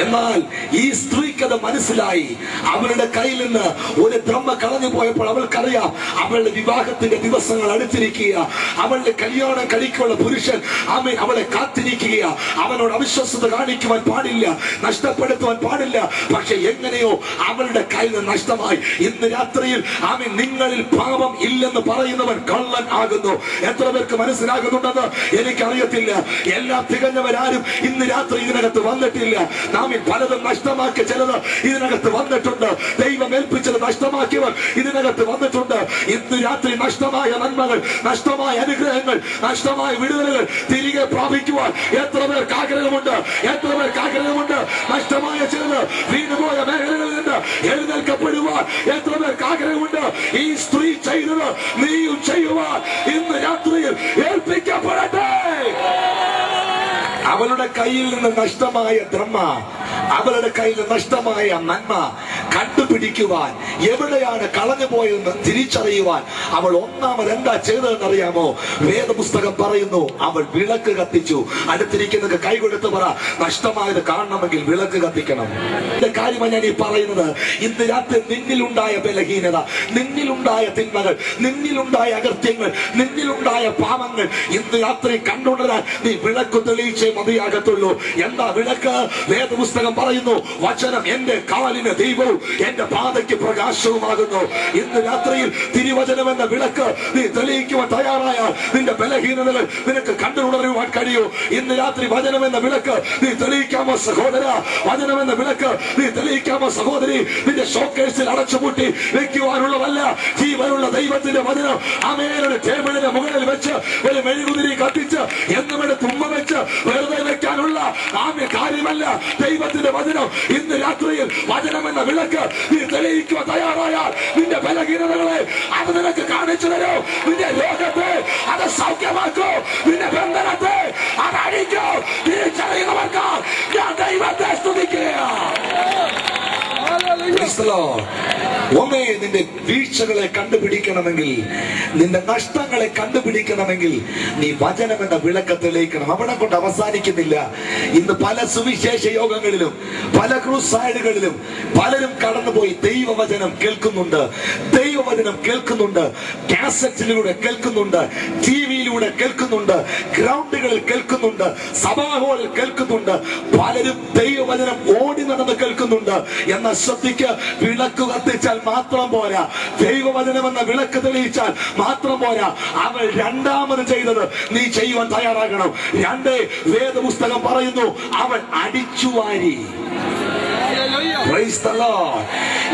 എന്നാൽ ഈ സ്ത്രീക്കത് മനസ്സിലായി. അവളുടെ കയ്യിൽ നിന്ന് ഒരു ദ്രഹ്മ കളഞ്ഞു പോയപ്പോൾ അവൾക്കറിയാം അവളുടെ വിവാഹത്തിന്റെ ദിവസങ്ങൾ അടുത്തിരിക്കുക, അവളുടെ കല്യാണം കഴിക്കുള്ള പുരുഷൻ ആമേൻ അവളെ കാത്തിരിക്കുക. അവനോട് അവിശ്വസത കാണിക്കുവാൻ പാടില്ല, നഷ്ടപ്പെടുത്തുവാൻ പാടില്ല. പക്ഷെ എങ്ങനെയോ അവളുടെ കയ്യിൽ നിന്ന് നഷ്ടമായി. ഇന്ന് രാത്രിയിൽ ആമേൻ നിങ്ങളിൽ പാപം ഇല്ലെന്ന് പറയുന്നവൻ കള്ളൻ ആകുന്നു. എത്ര പേർക്ക് മനസ്സിലാകുന്നുണ്ടെന്ന് എനിക്കറിയത്തില്ല. എല്ലാം തികഞ്ഞവരാരും ഇന്ന് രാത്രി ഇതിനകത്ത് വന്നിട്ടില്ല. നാം പലതും നഷ്ടമാക്കിയ ചിലത് ഇതിനകത്ത് വന്നിട്ടുണ്ട്. ദൈവം ഏൽപ്പിച്ചത് നഷ്ടമാക്കിയവർ ഇതിനകത്ത് വന്നിട്ടുണ്ട്. ഇന്ന് രാത്രി നഷ്ടമായ നന്മകൾ, നഷ്ടമായ അനുഗ്രഹങ്ങൾ, നഷ്ടമായ വിടുതലുകൾ തിരികെ പ്രാപിക്കുവാൻ എത്ര പേർക്ക് ആഗ്രഹമുണ്ട്? എത്ര പേർക്ക് ആഗ്രഹമുണ്ട്? നഷ്ടമായ ചിലത്, വീണുപോയ മേഖലകളിൽ നിന്ന് എഴുന്നേൽക്കപ്പെടുവാൻ എത്ര പേർക്ക് ആഗ്രഹമുണ്ട്? ഈ സ്ത്രീ ചെയ്തത് നീയും ചെയ്യുവാൻ ഇന്ന് രാത്രിയിൽ ഏൽപ്പിക്കപ്പെടട്ടെ. അവളുടെ കയ്യിൽ നിന്ന് നഷ്ടമായ ബ്രഹ്മ, അവളുടെ കയ്യിൽ നിന്ന് നഷ്ടമായ നന്മ കണ്ടുപിടിക്കുവാൻ, എവിടെയാണ് കളഞ്ഞു പോയതെന്ന് തിരിച്ചറിയുവാൻ അവൾ ഒന്നാമത് എന്താ ചെയ്തതെന്ന് അറിയാമോ? വേദപുസ്തകം പറയുന്നു, അവൾ വിളക്ക് കത്തിച്ചു. അടുത്തിരിക്കുന്നത് കൈ കൊടുത്ത് പറ, നഷ്ടമായത് കാണണമെങ്കിൽ വിളക്ക് കത്തിക്കണം. എന്റെ കാര്യമാണ് ഞാൻ ഈ പറയുന്നത്. ഇന്ന് രാത്രി നിന്നിലുണ്ടായ ബലഹീനത, നിന്നിലുണ്ടായ തിന്മകൾ, നിന്നിലുണ്ടായ അകൃത്യങ്ങൾ, നിന്നിലുണ്ടായ പാപങ്ങൾ ഇന്ന് രാത്രി കണ്ടുകൊണ്ടുവരാൻ നീ വിളക്ക് തെളിയിച്ചേ മതിയാകത്തുള്ളൂ. എന്താ വിളക്ക്? വേദപുസ്തകം പറയുന്നു, വചനം എന്റെ കാലിന് ദീപവും എന്റെ പാതയ്ക്ക് പ്രകാശവുമാകുന്നു. ഇന്ന് രാത്രിയിൽ തിരുവചനം എന്ന വിളക്ക് നീ തെളിയിക്കുവാൻ തയ്യാറായാൽ നിന്റെ ബലഹീനതകൾ നിനക്ക് കണ്ടുകൊണ്ടുവരുവാൻ കഴിയൂ. ഇന്ന് രാത്രി വചനം എന്ന വിളക്ക് നീ തെളിയിക്കാമോ സഹോദര? വചനം എന്ന വിളക്ക് നീ തെളിയിക്കാമോ സഹോദരി? നിന്റെ ഷോക്കേസിൽ അടച്ചുപൂട്ടി വെക്കുവാനുള്ളതല്ല, ജീവനുള്ള ദൈവത്തിന്റെ വചനം അമേരുടെ ടേബിളിന്റെ മുകളിൽ വെച്ച് ഒരു മെഴുകുതിരി കത്തിച്ച് എന്നുമെടുത്ത് തുമ്മ വെച്ച് വെറുതെ വെക്കാനുള്ള ആമ്യ കാര്യമല്ല ദൈവത്തിന്റെ വചനം. ഇന്ന് രാത്രിയിൽ വചനം എന്ന വിളക്ക് നീ തെളിയിക്കുവാൻ തയ്യാറായാൽ നിന്റെ ബലഹീനതകളെ അത് നിനക്ക് കാണിച്ചു തരൂ. നിന്റെ രോഗത്തെ അത് സൗഖ്യമാക്കൂ. നിന്റെ ബന്ധനത്തെ അത് അഴിക്കൂ. തിരിച്ചറിയുന്നവർക്ക് ഞാൻ ദൈവത്തെ സ്തുതിക്കുകയാണ്. ഒന്നേ, നിന്റെ വീഴ്ചകളെ കണ്ടുപിടിക്കണമെങ്കിൽ, നിന്റെ നഷ്ടങ്ങളെ കണ്ടുപിടിക്കണമെങ്കിൽ നീ വചനം എന്ന വിളക്ക് തെളിയിക്കണം. അവിടെ കൊണ്ട് അവസാനിക്കുന്നില്ല. ഇന്ന് പല സുവിശേഷ യോഗങ്ങളിലും പല ക്രൂസൈഡുകളിലും പലരും കടന്നുപോയി ദൈവവചനം കേൾക്കുന്നുണ്ട്. ദൈവവചനം കേൾക്കുന്നുണ്ട്, കാസറ്റിലൂടെ കേൾക്കുന്നുണ്ട്, ടിവിയിലൂടെ കേൾക്കുന്നുണ്ട്, ഗ്രൗണ്ടുകളിൽ കേൾക്കുന്നുണ്ട്, സഭാഹോളിൽ കേൾക്കുന്നുണ്ട്. പലരും ദൈവവചനം ഓടി നടന്ന് കേൾക്കുന്നുണ്ട്. എന്നാൽ ശ്രദ്ധിക്ക്, വിളക്ക് കത്തിച്ചാൽ മാത്രം പോരാ, ദൈവവചനം എന്ന വിളക്ക് തെളിയിച്ചാൽ മാത്രം പോരാ. അവൾ രണ്ടാമത് ചെയ്തത് നീ ചെയ്യുവാൻ തയ്യാറാകണം. രണ്ട്, വേദപുസ്തകം പറയുന്നു, അവൾ അടിച്ചുവാരി.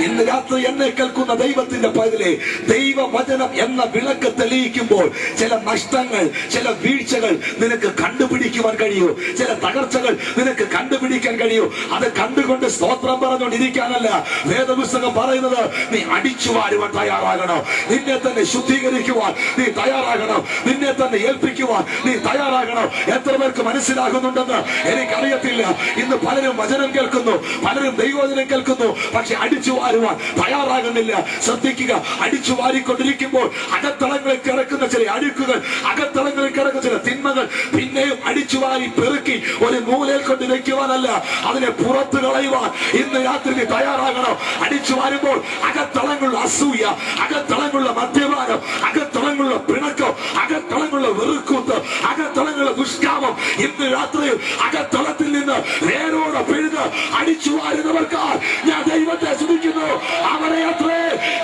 ഇന്ന് രാത്രി എന്നെ കേൾക്കുന്ന ദൈവത്തിന്റെ പൈതലേ, ദൈവവചനം എന്ന വിളക്ക് തെളിയിക്കുമ്പോൾ ചില നഷ്ടങ്ങൾ, ചില വീഴ്ചകൾ നിനക്ക് കണ്ടുപിടിക്കുവാൻ കഴിയൂ. ചില തകർച്ചകൾ നിനക്ക് കണ്ടുപിടിക്കാൻ കഴിയൂ. അത് കണ്ടുകൊണ്ട് സ്തോത്രം പറഞ്ഞുകൊണ്ടിരിക്കാനല്ല വേദപുസ്തകം പറയുന്നത്. നീ അടിച്ചു വാരുവാൻ തയ്യാറാകണം. നിന്നെ തന്നെ ശുദ്ധീകരിക്കുവാൻ നീ തയ്യാറാകണം. നിന്നെ തന്നെ ഏൽപ്പിക്കുവാൻ നീ തയ്യാറാകണം. എത്ര പേർക്ക് മനസ്സിലാകുന്നുണ്ടെന്ന് എനിക്കറിയത്തില്ല. ഇന്ന് പലരും വചനം കേൾക്കുന്നു, പലരും ദൈവവചനം കേൾക്കുന്നു, പക്ഷെ അടിച്ചു വാരുവാൻ തയ്യാറാകുന്നില്ല. ശ്രദ്ധിക്കുക, അടിച്ചു വാരിക്കൊണ്ടിരിക്കുമ്പോൾ അകത്തളങ്ങളിൽ കിടക്കുന്ന ചില അഴുക്കുകൾ, അകത്തളങ്ങളിൽ കിടക്കുന്ന ചില തിന്മകൾ പിന്നെയും അടിച്ചു വാരി പെറുക്കി ഒരു മൂലയിൽ കൊണ്ട് വെക്കുവാനല്ല, അതിനെ പുറത്തു കളയുവാൻ ഇന്ന് രാത്രി നീ തയ്യാറാകണം. അടിച്ചു വാരുമ്പോൾ അകത്തളങ്ങളുള്ള അസൂയ, അകത്തളങ്ങളുള്ള മദ്യപാനം, അകത്തളങ്ങളുള്ള പിണക്കം, അകത്തളങ്ങളുള്ള വെറുക്കൂത്ത്, അകത്തളങ്ങളുള്ള ദുഷ്കാമം ഇന്ന് രാത്രി അകത്തളത്തിൽ നിന്ന് വേരോടെ പിഴുത് അടിച്ചു വാരുന്നവർക്ക് ഞാൻ ദൈവത്തെ സ്തുതിക്കുന്നു. അവരെ അത്രേ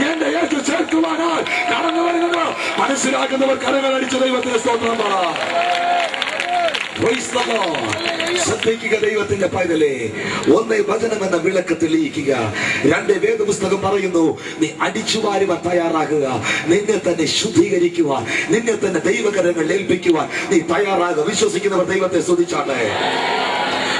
എന്റെ യേശു ചേർക്കുവാനാൽ കടന്നു വരുന്നത് മനസ്സിലാക്കുന്നവർ കരങ്ങൾ അടിച്ച ദൈവത്തിന് സ്തോത്രം പറ. ശ്രദ്ധിക്കുക ദൈവത്തിന്റെ പൈതലേ, ഒന്ന്, വചനം എന്ന വിളക്ക് തെളിയിക്കുക. രണ്ട്, വേദപുസ്തകം പറയുന്നു, നീ അടിച്ചു വാരുവാൻ തയ്യാറാകുക. നിന്നെ തന്നെ ശുദ്ധീകരിക്കുവാൻ, നിന്നെ തന്നെ ദൈവകരങ്ങൾ ഏൽപ്പിക്കുവാൻ നീ തയ്യാറാകുക. വിശ്വസിക്കുന്നവർ ദൈവത്തെ സ്തുതിച്ചാട്ടെ.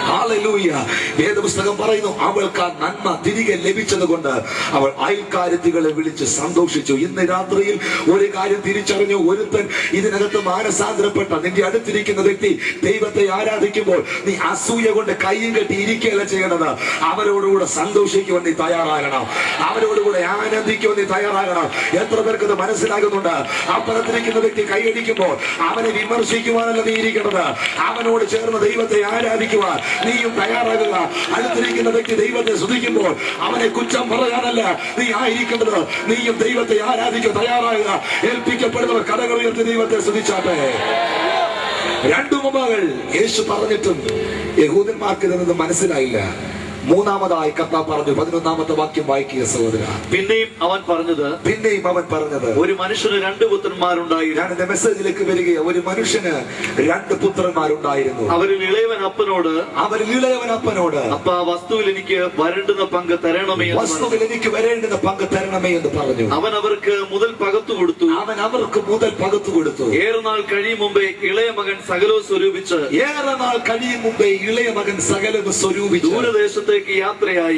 ഹല്ലേലൂയ. വേദപുസ്തകം പറയുന്നു, അവൾക്ക് ആ നന്മ തിരികെ ലഭിച്ചത് കൊണ്ട് അവൾ അയൽക്കാരത്തികളെ വിളിച്ച് സന്തോഷിച്ചു. ഇന്ന് രാത്രിയിൽ ഒരു കാര്യം തിരിച്ചറിഞ്ഞു. ഒരുത്തൻ ഇതിനകത്ത് മാനസാന്തരപ്പെട്ട നിന്റെ അടുത്തിരിക്കുന്ന വ്യക്തി ദൈവത്തെ ആരാധിക്കുമ്പോൾ നീ അസൂയ കൊണ്ട് കയ്യും കെട്ടി ഇരിക്കുകയല്ല ചെയ്യണത്. അവരോടുകൂടെ സന്തോഷിക്കുവാൻ നീ തയ്യാറാകണം. അവരോടുകൂടെ ആനന്ദിക്കുവാൻ നീ തയ്യാറാകണം. എത്ര പേർക്ക് ഇത് മനസ്സിലാകുന്നുണ്ട്? അപ്പുറത്തിരിക്കുന്ന വ്യക്തി കൈയടിക്കുമ്പോൾ അവനെ വിമർശിക്കുവാനല്ല നീ ഇരിക്കുന്നത്, അവനോട് ചേർന്ന് ദൈവത്തെ ആരാധിക്കുവാൻ നീയും തയ്യാറാകുക. അടുത്തിരിക്കുന്ന വ്യക്തി ദൈവത്തെ സ്തുതിക്കുമ്പോൾ അവനെ കുറ്റം പറയാനല്ല നീ ആയിരിക്കേണ്ടത്, നീയും ദൈവത്തെ ആരാധിക്കാൻ തയ്യാറാകുക. ഏൽപ്പിക്കപ്പെടുന്നവർ കരങ്ങൾ ഉയർത്തി ദൈവത്തെ സ്തുതിച്ചാട്ടെ. രണ്ടു മുമ്പകൾ യേശു പറഞ്ഞിട്ടും യഹൂദന്മാർക്ക് ഇതൊന്നും മനസ്സിലായില്ല. മൂന്നാമതായി കർത്താവ് പറഞ്ഞു, 11-ാമത്തെ വാക്യം വായിക്കുക സഹോദര. പിന്നെയും അവൻ പറഞ്ഞത്, ഒരു മനുഷ്യന് 2 പുത്രന്മാരുണ്ടായിരുന്നു. ഞാൻ എന്റെ മെസ്സേജിലേക്ക് വരികയാണ്. ഒരു മനുഷ്യന് 2 പുത്രന്മാരുണ്ടായിരുന്നു. അവരിൽ ഇളയവൻ അപ്പനോട്, അപ്പ വസ്തുവിൽ എനിക്ക് വരേണ്ടുന്ന പങ്ക് തരണമേ എന്ന് പറഞ്ഞു. അവൻ അവർക്ക് മുതൽ പകത്തു കൊടുത്തു. ഏറെ നാൾ കഴിയും മുമ്പേ ഇളയ മകൻ സകലവും സ്വരൂപിച്ച് ദൂരദേശത്ത്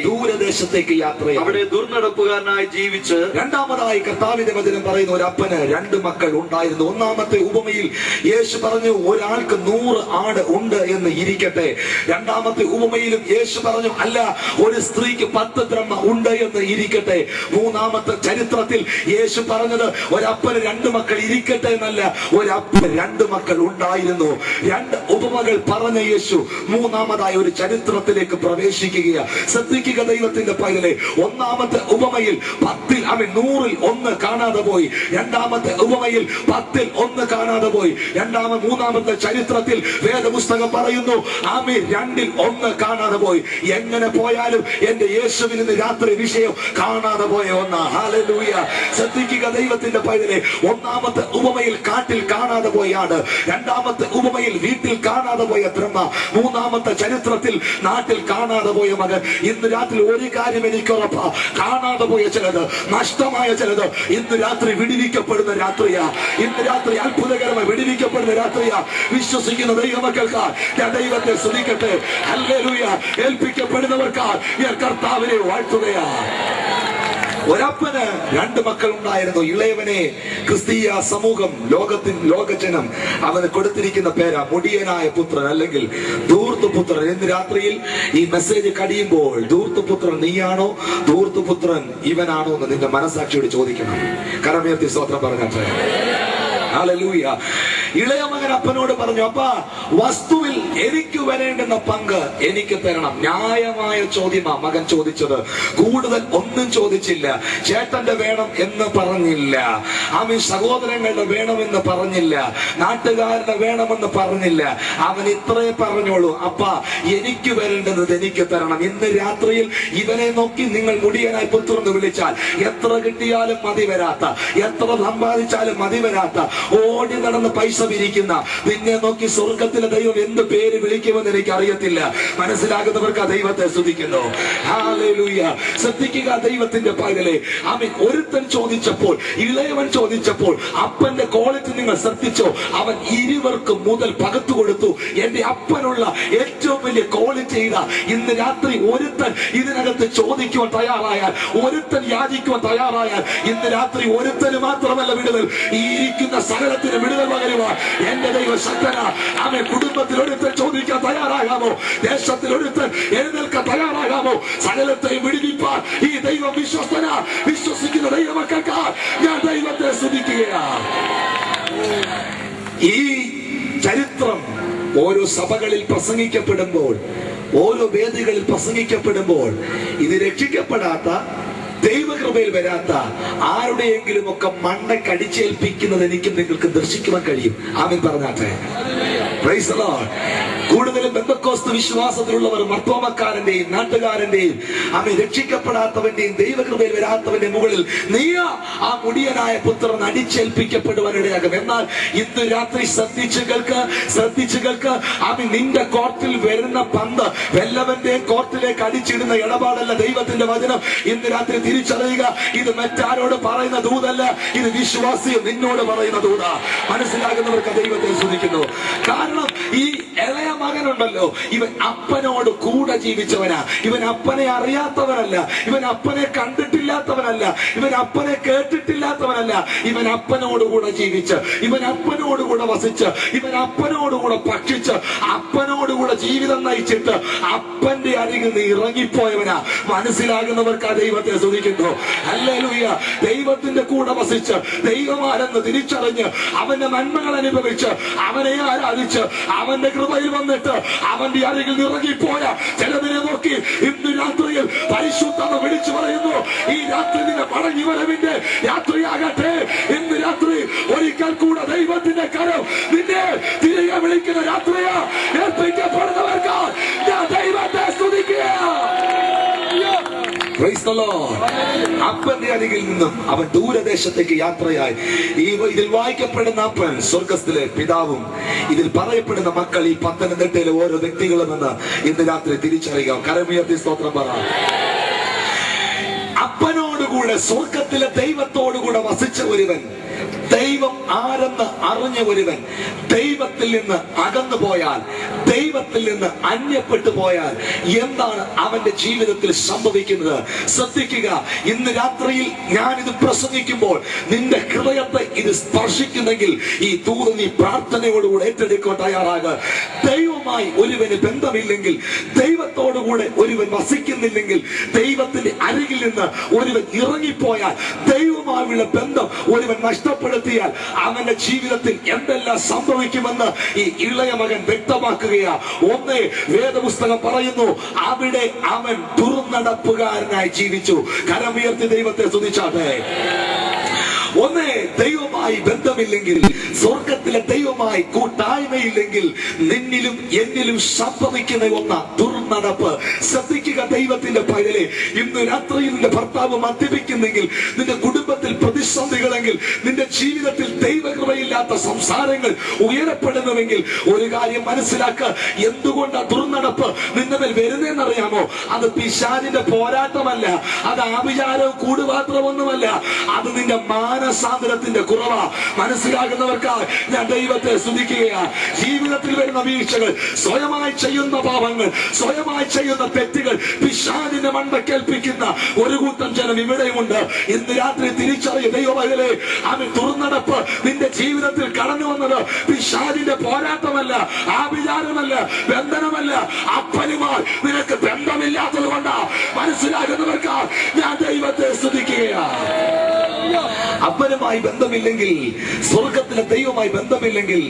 ദൂരദേശത്തേക്ക് യാത്രയായി അവിടെ ദുർനടപ്പുകാരനായി ജീവിച്ച്. രണ്ടാമതായി കർത്താവിന്റെ വചനം പറയുന്ന ഒരു അപ്പന് 2 മക്കൾ ഉണ്ടായിരുന്നു. ഒന്നാമത്തെ ഉപമയിൽ യേശു പറഞ്ഞു ഒരാൾക്ക് 100 ആട് ഉണ്ട് എന്ന് ഇരിക്കട്ടെ. രണ്ടാമത്തെ ഉപമയിലും യേശു പറഞ്ഞു അല്ല, ഒരു സ്ത്രീക്ക് 10 ദ്രഹ്മ ഉണ്ട് എന്ന് ഇരിക്കട്ടെ. മൂന്നാമത്തെ ചരിത്രത്തിൽ യേശു പറഞ്ഞത് ഒരപ്പന് 2 മക്കൾ ഇരിക്കട്ടെ എന്നല്ല, ഒരപ്പന് 2 മക്കൾ ഉണ്ടായിരുന്നു. 2 ഉപമകൾ പറഞ്ഞ യേശു മൂന്നാമതായി ഒരു ചരിത്രത്തിലേക്ക് പ്രവേശിക്കുകയാണ്. ശ്രദ്ധിക്കുക ദൈവത്തിന്റെ പൈതലേ, ഒന്നാമത്തെ ഉപമയിൽ 10ൽ 100ൽ 1 കാണാതെ പോയി. രണ്ടാമത്തെ ഉപമയിൽ 10ൽ 1 കാണാതെ പോയി. മൂന്നാമത്തെ ചരിത്രത്തിൽ വേദപുസ്തകം പറയുന്നു 2ൽ 1 കാണാതെ പോയി. എങ്ങനെ പോയാലും എന്റെ യേശുവിൽ ഇന്ന് രാത്രി വിഷയം കാണാതെ പോയ ഒന്നാ. ഹല്ലേലൂയ. ശ്രദ്ധിക്കുക ദൈവത്തിന്റെ പൈതലേ, ഒന്നാമത്തെ ഉപമയിൽ കാട്ടിൽ കാണാതെ പോയ ആട്, രണ്ടാമത്തെ ഉപമയിൽ വീട്ടിൽ കാണാതെ പോയ ദ്രഹ്മ, മൂന്നാമത്തെ ചരിത്രത്തിൽ നാട്ടിൽ കാണാതെ പോയ മകൻ. ഇന്ന് രാത്രി ഒരു കാര്യം എനിക്ക് ഉറപ്പാ, കാണാതെ പോയ ചിലത്, നഷ്ടമായ ചിലത് ഇന്ന് രാത്രി വിടുവിക്കപ്പെടുന്ന രാത്രിയാ. ഇന്ന് രാത്രി അത്ഭുതകരമായി വിടുവിക്കപ്പെടുന്ന രാത്രിയാ. വിശ്വസിക്കുന്ന ദൈവമക്കൾക്ക് ഞാൻ ദൈവത്തെ സ്തുതിക്കട്ടെ. ഹല്ലേലൂയ. ഏൽപ്പിക്കപ്പെടുന്നവർക്ക് ഞാൻ കർത്താവിനെ വാഴ്ത്തുകയാ. ഒരപ്പന് 2 മക്കൾ ഉണ്ടായിരുന്നു. ഇളയവനെ ക്രിസ്തീയ സമൂഹം, ലോകജനം അവന് കൊടുത്തിരിക്കുന്ന പേരാ മുടിയനായ പുത്രൻ, അല്ലെങ്കിൽ ധൂർത്തുപുത്രൻ. ഇന്ന് രാത്രിയിൽ ഈ മെസ്സേജ് കടിയുമ്പോൾ ധൂർത്തുപുത്രൻ നീയാണോ, ധൂർത്തുപുത്രൻ ഇവനാണോ എന്ന് നിന്റെ മനസാക്ഷിയോട് ചോദിക്കണം. കരമുയർത്തി സ്തോത്രം പറഞ്ഞാട്ടെ. ഹല്ലേലൂയ. ഇളയ മകൻ അപ്പനോട് പറഞ്ഞു, അപ്പാ, വസ്തുവിൽ എനിക്ക് വരേണ്ടുന്ന പങ്ക് എനിക്ക് തരണം. ന്യായമായ ചോദ്യമാ മകൻ ചോദിച്ചത്. കൂടുതൽ ഒന്നും ചോദിച്ചില്ല. ചേട്ടന്റെ വേണം എന്ന് പറഞ്ഞില്ല, സഹോദരങ്ങളുടെ വേണമെന്ന് പറഞ്ഞില്ല, നാട്ടുകാരുടെ വേണമെന്ന് പറഞ്ഞില്ല. അവൻ ഇത്രേ പറഞ്ഞോളൂ, അപ്പാ, എനിക്ക് വരേണ്ടത് എനിക്ക് തരണം. ഇന്ന് രാത്രിയിൽ ഇവനെ നോക്കി നിങ്ങൾ മുടിയനായ പുത്രൻ എന്ന് വിളിച്ചാൽ എത്ര കിട്ടിയാലും മതി വരാത്ത, എത്ര സമ്പാദിച്ചാലും മതി വരാത്ത, ഓടി നടന്ന് പൈസ വിരിക്കുന്ന നിന്നെ നോക്കി സ്വർഗത്തിലെ ദൈവം എന്ത് പേര് വിളിക്കുമെന്ന് എനിക്ക് അറിയത്തില്ല. മനസ്സിലാകുന്നവർക്ക് ആ ദൈവത്തെ സ്തുതിക്കുന്നു. ഹല്ലേലൂയ. ശ്രദ്ധിക്കുക ദൈവത്തിന്റെ പൈതലേ. ഒരുത്തൻ ചോദിച്ചപ്പോൾ, ഇളയവൻ ചോദിച്ചപ്പോൾ അപ്പന്റെ ക്വാളിറ്റി നിങ്ങൾ ശ്രദ്ധിച്ചോ? അവൻ ഇരുവർക്കും മുതൽ പകർത്തു കൊടുത്തു. എന്റെ അപ്പനുള്ള ഏറ്റവും വലിയ ക്വാളിറ്റി ഇതാ. ഇന്ന് രാത്രി ഒരുത്തൻ ഇതിനകത്ത് ചോദിക്കുവാൻ തയ്യാറായാൽ, ഒരുത്തൻ യാചിക്കുവാൻ തയ്യാറായാൽ, ഇന്ന് രാത്രി ഒരുത്തന് മാത്രമല്ല വിടുതൽ, ഈ ഇരിക്കുന്ന സകലത്തിന് വിടുതൽ പകരുവാൻ എന്റെ ദൈവം ശക്തനാ. കുടുംബത്തിൽ ഒരുത്തൻ ചോദിക്കാൻ തയ്യാറാകാമോ? ദേശത്തിൽ ഒരുത്തൻ എഴുന്നേൽക്കാൻ തയ്യാറാകാമോ? സകലത്തെയും വിടുവിപ്പാൻ ഈ ദൈവം വിശ്വസ്തനാ. വിശ്വസിക്കുന്ന ദൈവമക്കൾക്ക് ഞാൻ ദൈവത്തെ സ്തുതിക്കുകയാണ്. ഈ ചരിത്രം ഓരോ സഭകളിൽ പ്രസംഗിക്കപ്പെടുമ്പോൾ, ഓരോ വേദികളിൽ പ്രസംഗിക്കപ്പെടുമ്പോൾ, ഇത് രക്ഷിക്കപ്പെടാത്ത, ദൈവകൃപയിൽ വരാത്ത ആരുടെയെങ്കിലും ഒക്കെ മണ്ടക്കടിച്ചേൽപ്പിക്കുന്നത് എനിക്കും നിങ്ങൾക്ക് ദർശിക്കുവാൻ കഴിയും. ആമേൻ പറഞ്ഞാട്ടെ. Praise the Lord. കൂടുതലും ബെന്തക്കോസ്ത് വിശ്വാസത്തിലുള്ളവർ മർത്തോമക്കാരന്റെയും നാട്ടുകാരന്റെയും രക്ഷിക്കപ്പെടാത്തവന്റെയും ദൈവകൃപയിൽ വരാത്തവന്റെ മുകളിൽ നീ ആ മുടിയനായ പുത്രൻ അടിച്ചേൽപ്പിക്കപ്പെടുവാനിടയാകും. എന്നാൽ ഇന്ന് രാത്രി ശ്രദ്ധിച്ചു കേൾക്ക്. നിന്റെ കോർട്ടിൽ വരുന്ന പന്ത് വല്ലവന്റെയും കോർട്ടിലേക്ക് അടിച്ചിടുന്ന ഇടപാടല്ല ദൈവത്തിന്റെ വചനം. ഇന്ന് രാത്രി തിരിച്ചറിയുക, ഇത് മറ്റാരോട് പറയുന്ന ദൂതല്ല, ഇത് വിശ്വാസിയും നിന്നോട് പറയുന്ന ദൂതാ. മനസ്സിലാകുന്നവർക്ക് ദൈവത്തെ സ്തുതിക്കുന്നു. കാരണം ഈ ഇളയ മകനുണ്ടല്ലോ, ഇവൻ അപ്പനോട് കൂടെ ജീവിച്ചവനാ. ഇവൻ അപ്പനെ അറിയാത്തവനല്ല, ഇവൻ അപ്പനെ കണ്ടിട്ടില്ലാത്തവനല്ല, ഇവൻ അപ്പനെ കേട്ടിട്ടില്ലാത്തവനല്ല. ഇവൻ അപ്പനോടുകൂടെ ജീവിച്ച്, ഇവൻ അപ്പനോടുകൂടെ വസിച്ച്, ഇവൻ അപ്പനോടുകൂടെ ഭക്ഷിച്ച്, അപ്പനോടുകൂടെ ജീവിതം നയിച്ചിട്ട് അപ്പന്റെ അരികിൽ നിന്ന് ഇറങ്ങിപ്പോയവനാ. മനസ്സിലാകുന്നവർക്ക് ആ ദൈവത്തെ സ്തുതിക്കുന്നു. ഹല്ലേലൂയ. ദൈവത്തിന്റെ കൂടെ വസിച്ച്, ദൈവമാരെന്ന് തിരിച്ചറിഞ്ഞ്, അവന്റെ നന്മകൾ അനുഭവിച്ച്, അവനെ ആരാധിച്ച്, അവന്റെ കൃപയിൽ വന്നിട്ട് അവന്റെ അരികിൽ ഇറങ്ങിപ്പോയ ചിലതിനെ നോക്കി ഇന്ന് രാത്രിയിൽ പരിശുദ്ധത വിളിച്ചു പറയുന്നു, ഈ രാത്രി നിന്റെ മടങ്ങി വരവിന്റെ രാത്രിയാകട്ടെ. ഇന്ന് രാത്രി ഒരിക്കൽ കൂടെ ദൈവത്തിന്റെ കരം നിന്നെ തിരികെ വിളിക്കുന്ന രാത്രിയാ. ഏൽപ്പിക്കപ്പെടുന്നവർക്ക് ഞാൻ ദൈവത്തെ സ്തുതിക്കുക. അപ്പന്റെ അരികിൽ നിന്നും അവൻ ദൂരദേശത്തേക്ക് യാത്രയായി. ഇതിൽ വായിക്കപ്പെടുന്ന അപ്പൻ സ്വർഗത്തിലെ പിതാവും ഇതിൽ പറയപ്പെടുന്ന മക്കൾ ഈ പത്തനംതിട്ടയിലെ ഓരോ വ്യക്തികളും എന്ന് ഇന്ന് രാത്രി തിരിച്ചറിയുക. കരമുയർത്തി സ്തോത്രം പറ. അപ്പനോടുകൂടെ സ്വർഗത്തിലെ ദൈവത്തോടുകൂടെ വസിച്ച ഒരുവൻ, ദൈവം ആരെന്ന് അറിഞ്ഞ ഒരുവൻ ദൈവത്തിൽ നിന്ന് അകന്നു പോയാൽ, ദൈവത്തിൽ നിന്ന് അന്യപ്പെട്ടു പോയാൽ എന്താണ് അവന്റെ ജീവിതത്തിൽ സംഭവിക്കുന്നത്? ശ്രദ്ധിക്കുക, ഇന്ന് രാത്രിയിൽ ഞാൻ ഇത് പ്രസംഗിക്കുമ്പോൾ നിന്റെ ഹൃദയത്തെ ഇത് സ്പർശിക്കുന്നെങ്കിൽ ഈ ദൂത് നീ പ്രാർത്ഥനയോടുകൂടെ ഏറ്റെടുക്കാൻ തയ്യാറാകുക. ദൈവമായി ഒരുവന് ബന്ധമില്ലെങ്കിൽ, ദൈവത്തോടുകൂടെ ഒരുവൻ വസിക്കുന്നില്ലെങ്കിൽ, ദൈവത്തിന്റെ അരികിൽ നിന്ന് ഒരുവൻ ഇറങ്ങിപ്പോയാൽ, ദൈവമായുള്ള ബന്ധം ഒരുവൻ നഷ്ടപ്പെടുത്തിയാൽ അവന്റെ ജീവിതത്തിൽ എന്തെല്ലാം സംഭവിക്കുമെന്ന് ഈ ഇളയ മകൻ വ്യക്തമാക്കുകയാ. ഒന്ന്, വേദപുസ്തകം പറയുന്നു, അവിടെ അവൻ ദുർനടപ്പുകാരനായി ജീവിച്ചു. കരമുയർത്തി ദൈവത്തെ സ്തുതിച്ചാട്ടെ. ഒന്ന്, ദൈവമായി ബന്ധമില്ലെങ്കിൽ, സ്വർഗത്തിലെ ദൈവമായി കൂട്ടായ്മയില്ലെങ്കിൽ നിന്നിലും എന്നിലും സംഭവിക്കുന്ന ഒന്ന് ദുർനടപ്പ്. ശ്രദ്ധിക്കുക ദൈവത്തിന്റെ പൈതലേ, ഇന്ന് രാത്രിയിൽ നിന്റെ ഭർത്താവ് മദ്യപിക്കുന്നെങ്കിൽ, നിന്റെ കുടുംബത്തിൽ പ്രതിസന്ധികളെങ്കിൽ, നിന്റെ ജീവിതത്തിൽ ദൈവകൃപയില്ലാത്ത സംസാരങ്ങൾ ഉയരപ്പെടുന്നുവെങ്കിൽ ഒരു കാര്യം മനസ്സിലാക്കുക. എന്തുകൊണ്ടാ ദുർനടപ്പ് നിന്റെ മേൽ വരുന്നതെന്നറിയാമോ? അത് പിശാചിന്റെ പോരാട്ടമല്ല, അത് ആഭിചാരവും കൂടുപാത്രമൊന്നുമല്ല, അത് നിന്റെ മാനസാന്തരത്തിന്റെ കുറവാ. മനസ്സിലാകുന്നവർക്കായി ഞാൻ ദൈവത്തെ സ്തുതിക്കുകയാണ്. ജീവിതത്തിൽ വരുന്ന വീഴ്ചകൾ, സ്വയമായി ചെയ്യുന്ന പാപങ്ങൾ, സ്വയമായി ചെയ്യുന്ന തെറ്റുകൾ പിശാചിന്റെ മണ്ടക്കേൽപ്പിക്കുന്ന ഒരു കൂട്ടം ജനം ഇവിടെയുണ്ട്. ഇന്ന് രാത്രി തിരിച്ചറിയ ദൈവമകളെ, അവൻ ദുർനടപ്പ് നിന്റെ ജീവിതത്തിൽ കടന്നു വന്നത് പിശാചിന്റെ പോരാട്ടമല്ല, ആഭിചാരമല്ല, ബന്ധനമല്ല, അപ്പനുമായി നിനക്ക് ബന്ധമില്ലാത്തത് കൊണ്ടാ. മനസ്സിലാകുന്നവർക്ക് ഞാൻ ദൈവത്തെ സ്തുതിക്കുകയാണ്. അപ്പനുമായി ബന്ധമില്ലെങ്കിൽ, സ്വർഗത്തിലെ ദൈവമായി ബന്ധമില്ലെങ്കിൽ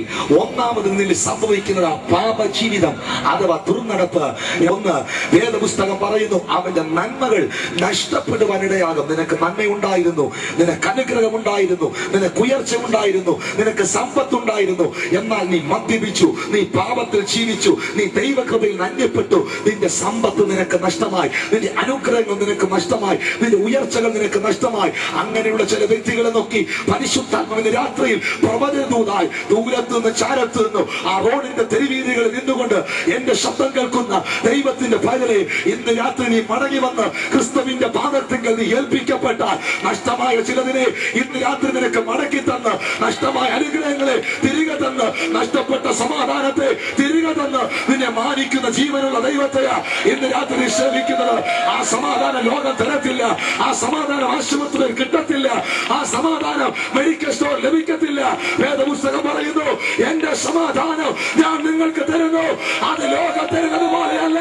ഒന്നാമത് നിന്നിൽ സംഭവിക്കുന്നത് പാപജീവിതം അഥവാ ദുർനടപ്പ്. ഒന്ന്, വേദപുസ്തകം പറയുന്നു, അവന്റെ നന്മകൾ നഷ്ടപ്പെടുവാനിടയാകും. നിനക്ക് നന്മയുണ്ടായിരുന്നു, നിനക്ക് അനുഗ്രഹമുണ്ടായിരുന്നു, നിനക്ക് ഉയർച്ച ഉണ്ടായിരുന്നു, നിനക്ക് സമ്പത്തുണ്ടായിരുന്നു. എന്നാൽ നീ മദ്യപിച്ചു, നീ പാപത്തിൽ ജീവിച്ചു, നീ ദൈവകൃപയിൽ അന്യപ്പെട്ടു. നിന്റെ സമ്പത്ത് നിനക്ക് നഷ്ടമായി, നിന്റെ അനുഗ്രഹങ്ങൾ നിനക്ക് നഷ്ടമായി, നിന്റെ ഉയർച്ചകൾ നിനക്ക് നഷ്ടമായി. അങ്ങനെയുള്ള ചില വ്യക്തികളെ നോക്കി പരിശുദ്ധാത്മാവിന്റെ രാത്രിയിൽ പ്രവചനദൂതായി ദൂരത്ത് നിന്ന് ചാരത്ത് നിന്നു ആ റോഡിന്റെ തെരുവീതികളിൽ നിന്നുകൊണ്ട് എന്റെ ശബ്ദം കേൾക്കുന്ന ദൈവത്തിന്റെ പൈതലേ, ഇന്ന് രാത്രി നീ മടങ്ങി വന്ന് ക്രിസ്തുവിന്റെ പാദത്തിങ്കൽ നീ ഏൽപ്പിക്കപ്പെട്ടാൽ നഷ്ടമായ ചിലതിനെ ഇന്ന് രാത്രി നിനക്ക് മടക്കി തന്ന്, നഷ്ടമായ അനുഗ്രഹങ്ങളെ തിരികെ തന്ന്, നഷ്ടപ്പെട്ട സമാധാനത്തെ തിരികെ തന്ന് നിന്നെ മാനിക്കുന്ന ജീവനുള്ള ദൈവത്തെയാ ഇന്ന് രാത്രി സേവിക്കുന്നത്. ആ സമാധാനം ലോകം തരത്തില്ല, ആ സമാധാനം ആശുപത്രിയിൽ കിട്ടത്തില്ല, ആ സമാധാനം മെഡിക്കൽ സ്റ്റോർ ലഭിക്കത്തില്ല. വേദപുസ്തകം പറയുന്നു, എന്റെ സമാധാനം ഞാൻ നിങ്ങൾക്ക് തരുന്നു, അത് ലോകം തരുന്നത് പോലെയല്ല.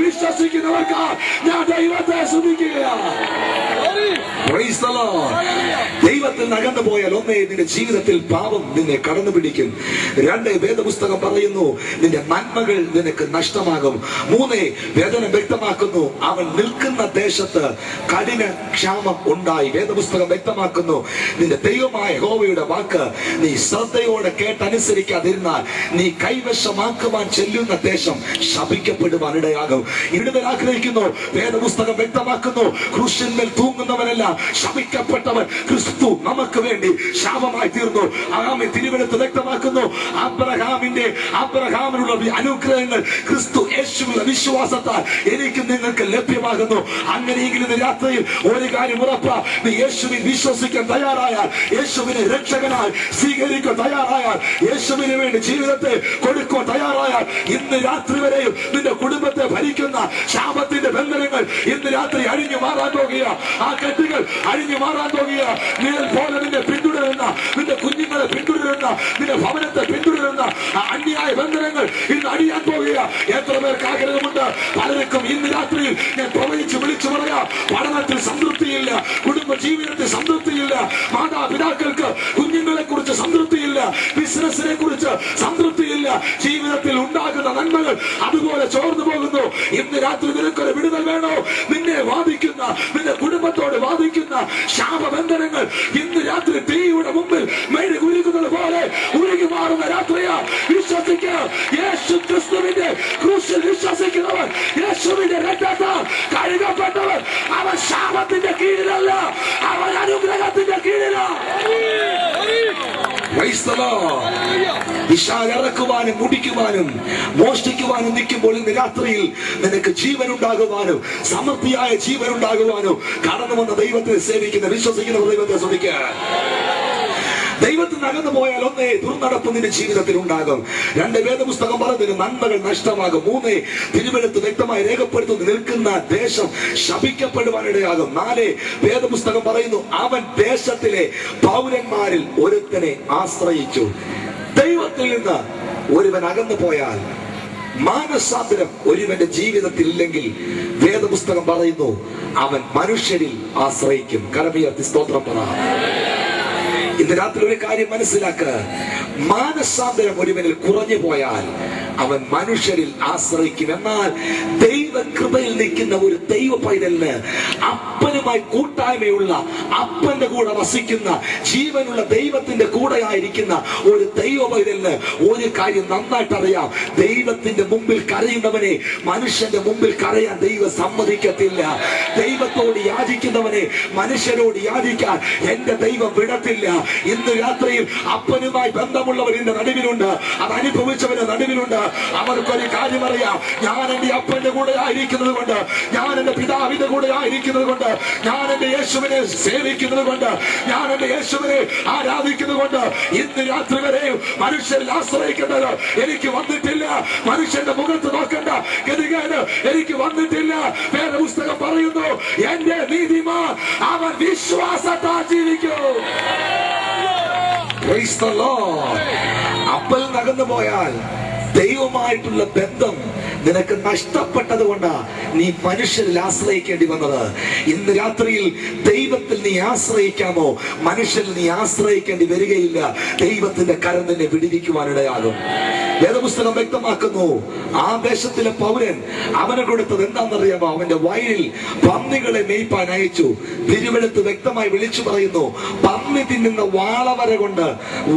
വിശ്വസിക്കുന്നവർക്ക് ഞാൻ ദൈവത്തെ സ്തുതിക്കുകയാണ്. ദൈവത്തിൽ നകന്നു പോയാൽ ഒന്നേ, നിന്റെ ജീവിതത്തിൽ പാപം നിന്നെ കടന്നു പിടിക്കും. രണ്ട്, വേദപുസ്തകം പറയുന്നു, നിന്റെ നന്മകൾ നിനക്ക് നഷ്ടമാകും. മൂന്ന്, വേദന വ്യക്തമാക്കുന്നു, അവൻ നിൽക്കുന്ന ദേശത്ത് കഠിന ക്ഷാമം ഉണ്ടായി. വേദപുസ്തകം വ്യക്തമാക്കുന്നു, നിന്റെ ദൈവമായ യഹോവയുടെ വാക്ക് നീ ശ്രദ്ധയോടെ കേട്ടനുസരിക്കാതിരുന്നാൽ നീ കൈവശമാക്കുവാൻ ചെല്ലുന്ന ദേശം ശപിക്കപ്പെടുവാൻ ഇടയാകും. വിടുതൽ ആഗ്രഹിക്കുന്നു. വേദപുസ്തകം വ്യക്തമാക്കുന്നു, ക്രൂശിന്മേൽ തൂങ്ങുന്നവനെല്ലാം ശപിക്കപ്പെട്ടവൻ ക്രിസ്തു നമുക്ക് വേണ്ടി ശാപമായി തീർന്നു. ആമേൻ. തിരുവെഴുത്ത് വ്യക്തമാക്കുന്നു, അബ്രഹാമിനുള്ള അനുഗ്രഹങ്ങൾ ക്രിസ്തു യേശുവിലുള്ള വിശ്വാസത്താൽ എനിക്ക് നിങ്ങൾക്ക് ലഭ്യമാകുന്നു. അങ്ങനെയെങ്കിലും രാത്രിയിൽ ഒരു കാര്യം ഉറപ്പാ, നീ യേശുവിൽ വിശ്വസിക്കാൻ തയ്യാറായാൽ, യേശുവിനെ രക്ഷകനായി സ്വീകരിക്കാൻ തയ്യാറായാൽ, യേശുവിന് വേണ്ടി ജീവിതത്തെ കൊടുക്കാൻ തയ്യാറായാൽ, ഇന്ന് രാത്രി വരെയും നിന്റെ കുടുംബത്തെ ഭരിക്കുന്ന ശാപത്തിന്റെ ബന്ധനങ്ങൾ ഇന്ന് രാത്രി അഴിഞ്ഞു മാറാൻ പോകുക. ആ കെട്ടുകൾ അഴിഞ്ഞു മാറാൻ പോകുക. മേൽ പോലെ നിന്നെ പിന്തുടരുന്ന, നിന്റെ കുഞ്ഞുങ്ങളെ പിന്തുടരുന്ന, നിന്റെ ഭവനത്തെ പിന്തുടരുന്ന അന്യായ ബന്ധനങ്ങൾ ഇന്ന് അടിയാൻ പോകുക. എത്ര പേർക്ക് ആഗ്രഹമുണ്ട്? പലർക്കും ഇന്ന് രാത്രിയിൽ ഞാൻ പ്രവചിച്ച് വിളിച്ചു പറയാം, പഠനത്തിൽ സംതൃപ്തിയില്ല, കുടുംബ ജീവിതത്തിൽ സംതൃപ്തിയില്ല, മാതാപിതാക്കൾക്ക് കുഞ്ഞുങ്ങളെ കുറിച്ച് സംതൃപ്തിയില്ല, ബിസിനസിനെ കുറിച്ച് സംതൃപ്തിയില്ല, ജീവിതത്തിൽ ഉണ്ടാകുന്ന നന്മകൾ അതുപോലെ ചോർന്നു പോകുന്നു. ഇന്ന് രാത്രി നിനക്കൊരു വിടുതൽ വേണോ? നിന്നെ വാദിക്കുന്ന, നിന്റെ കുടുംബത്തോട് വാദിക്കുന്ന ശാപബന്ധനങ്ങൾ ഇന്ന് രാത്രി തീയുടെ മുമ്പിൽ മെഴുകി ഉരുകുന്നത് പോലെ ഉരുകി മാറുന്ന രാത്രിയാ. വിശ്വസിക്കുക, യേശു ക്രിസ്തുവിന്റെ ക്രൂശിൽ വിശ്വസിക്കുന്നവൻ, യേശുവിന്റെ രക്തത്താൽ കഴുകപ്പെട്ടവൻ, അവൻ ശാപത്തിന്റെ കീഴിലല്ല, അവൻ അനുഗ്രഹത്തിന്റെ കീഴിലാണ്. ഇറക്കുവാനും മുടിക്കുവാനും മോഷ്ടിക്കുവാനും നിൽക്കുമ്പോൾ ഇന്ന് രാത്രിയിൽ നിനക്ക് ജീവൻ ഉണ്ടാകുവാനും സമൃദ്ധിയായ ജീവൻ ഉണ്ടാകുവാനും കടന്നു വന്ന ദൈവത്തെ സേവിക്കുന്ന വിശ്വസിക്കുന്ന ദൈവത്തെ ശ്രദ്ധിക്കുക. ദൈവത്തിൽ നിന്ന് അകന്നു പോയാൽ ഒന്നേ ദുർനടപ്പ് നിന്റെ ജീവിതത്തിൽ ഉണ്ടാകും. 2 വേദപുസ്തകം പറഞ്ഞതിന് നന്മകൾ നഷ്ടമാകും. 3 തിരുവെഴുത്ത് വ്യക്തമായി രേഖപ്പെടുത്തുന്നു നിൽക്കുന്ന ദേശം ശപിക്കപ്പെടുവാനിടയാകും. 4 വേദപുസ്തകം പറയുന്നു അവൻ ദേശത്തിലെ പൗരന്മാരിൽ ഒരുത്തനെ ആശ്രയിച്ചു. ദൈവത്തിൽ നിന്ന് ഒരുവൻ അകന്നു പോയാൽ, മാനസാന്തരം ഒരുവന്റെ ജീവിതത്തിൽ ഇല്ലെങ്കിൽ, വേദപുസ്തകം പറയുന്നു അവൻ മനുഷ്യരിൽ ആശ്രയിക്കും. കരമുയർത്തി സ്തോത്രം പറ. ഇന്ന് രാത്രി ഒരു കാര്യം മനസ്സിലാക്കുക, മാനസാന്തരം ഒരുവനിൽ കുറഞ്ഞു പോയാൽ അവൻ മനുഷ്യരിൽ ആശ്രയിക്കും. എന്നാൽ ദൈവകൃപയിൽ നിൽക്കുന്ന ഒരു ദൈവ പൈതലിന്, അപ്പനുമായി കൂട്ടായ്മയുള്ള, അപ്പന്റെ കൂടെ വസിക്കുന്ന, ജീവനുള്ള ദൈവത്തിന്റെ കൂടെ ആയിരിക്കുന്ന ഒരു ദൈവ പൈതലിന് ഒരു കാര്യം നന്നായിട്ട് അറിയാം: ദൈവത്തിന്റെ മുമ്പിൽ കരയുന്നവനെ മനുഷ്യന്റെ മുമ്പിൽ കരയാൻ ദൈവം സമ്മതിക്കത്തില്ല. ദൈവത്തോട് യാചിക്കുന്നവനെ മനുഷ്യരോട് യാചിക്കാൻ എന്റെ ദൈവം വിടത്തില്ല. ഇന്ന് രാത്രിയിൽ അപ്പനുമായി ബന്ധമുള്ളവർ എന്റെ നടുവിലുണ്ട്, അത് അനുഭവിച്ചവരുടെ നടുവിലുണ്ട്. അവർക്കൊരു കാര്യം അറിയാം: ഞാൻ എന്റെ അപ്പന്റെ കൂടെ ആയിരിക്കുന്നത് കൊണ്ട്, ഞാൻ എന്റെ പിതാവിന്റെ കൂടെ ആയിരിക്കുന്നത് കൊണ്ട്, ഞാൻ എന്റെ യേശുവിനെ സേവിക്കുന്നത് കൊണ്ട്, ഞാൻ എന്റെ യേശുവിനെ ആരാധിക്കുന്നത് കൊണ്ട് ഇന്ന് രാത്രി വരെയും മനുഷ്യരിൽ ആശ്രയിക്കേണ്ടത് എനിക്ക് വന്നിട്ടില്ല. മനുഷ്യന്റെ മുഖത്ത് നോക്കേണ്ട ഗതികേട് എനിക്ക് വന്നിട്ടില്ല. വേദപുസ്തകം പറയുന്നു എന്റെ നീതിമാൻ അവൻ വിശ്വാസത്താൽ ജീവിക്കും. Praise the Lord. അപ്പൽ നകന്നു പോയാൽ ദൈവമായിട്ടുള്ള ബന്ധം നിനക്ക് നഷ്ടപ്പെട്ടത് കൊണ്ടാ നീ മനുഷ്യരിൽ ആശ്രയിക്കേണ്ടി വന്നത്. ഇന്ന് രാത്രിയിൽ ദൈവത്തിൽ നീ ആശ്രയിക്കാമോ? മനുഷ്യരിൽ നീ ആശ്രയിക്കേണ്ടി വരികയില്ല. ദൈവത്തിന്റെ കരം നിന്നെ വിടുവിക്കുവാനിടയാകും. വേദപുസ്തകം വ്യക്തമാക്കുന്നു ആ ദേശത്തിലെ പൗരൻ അവന് കൊടുത്തത് എന്താണെന്നറിയാമോ? അവന്റെ വയലിൽ പന്നികളെ മേയ്പാൻ അയച്ചു. തിരുവെഴുത്ത് വ്യക്തമായി വിളിച്ചു പറയുന്നു, പന്നി തിന്നുന്ന വാളവര കൊണ്ട്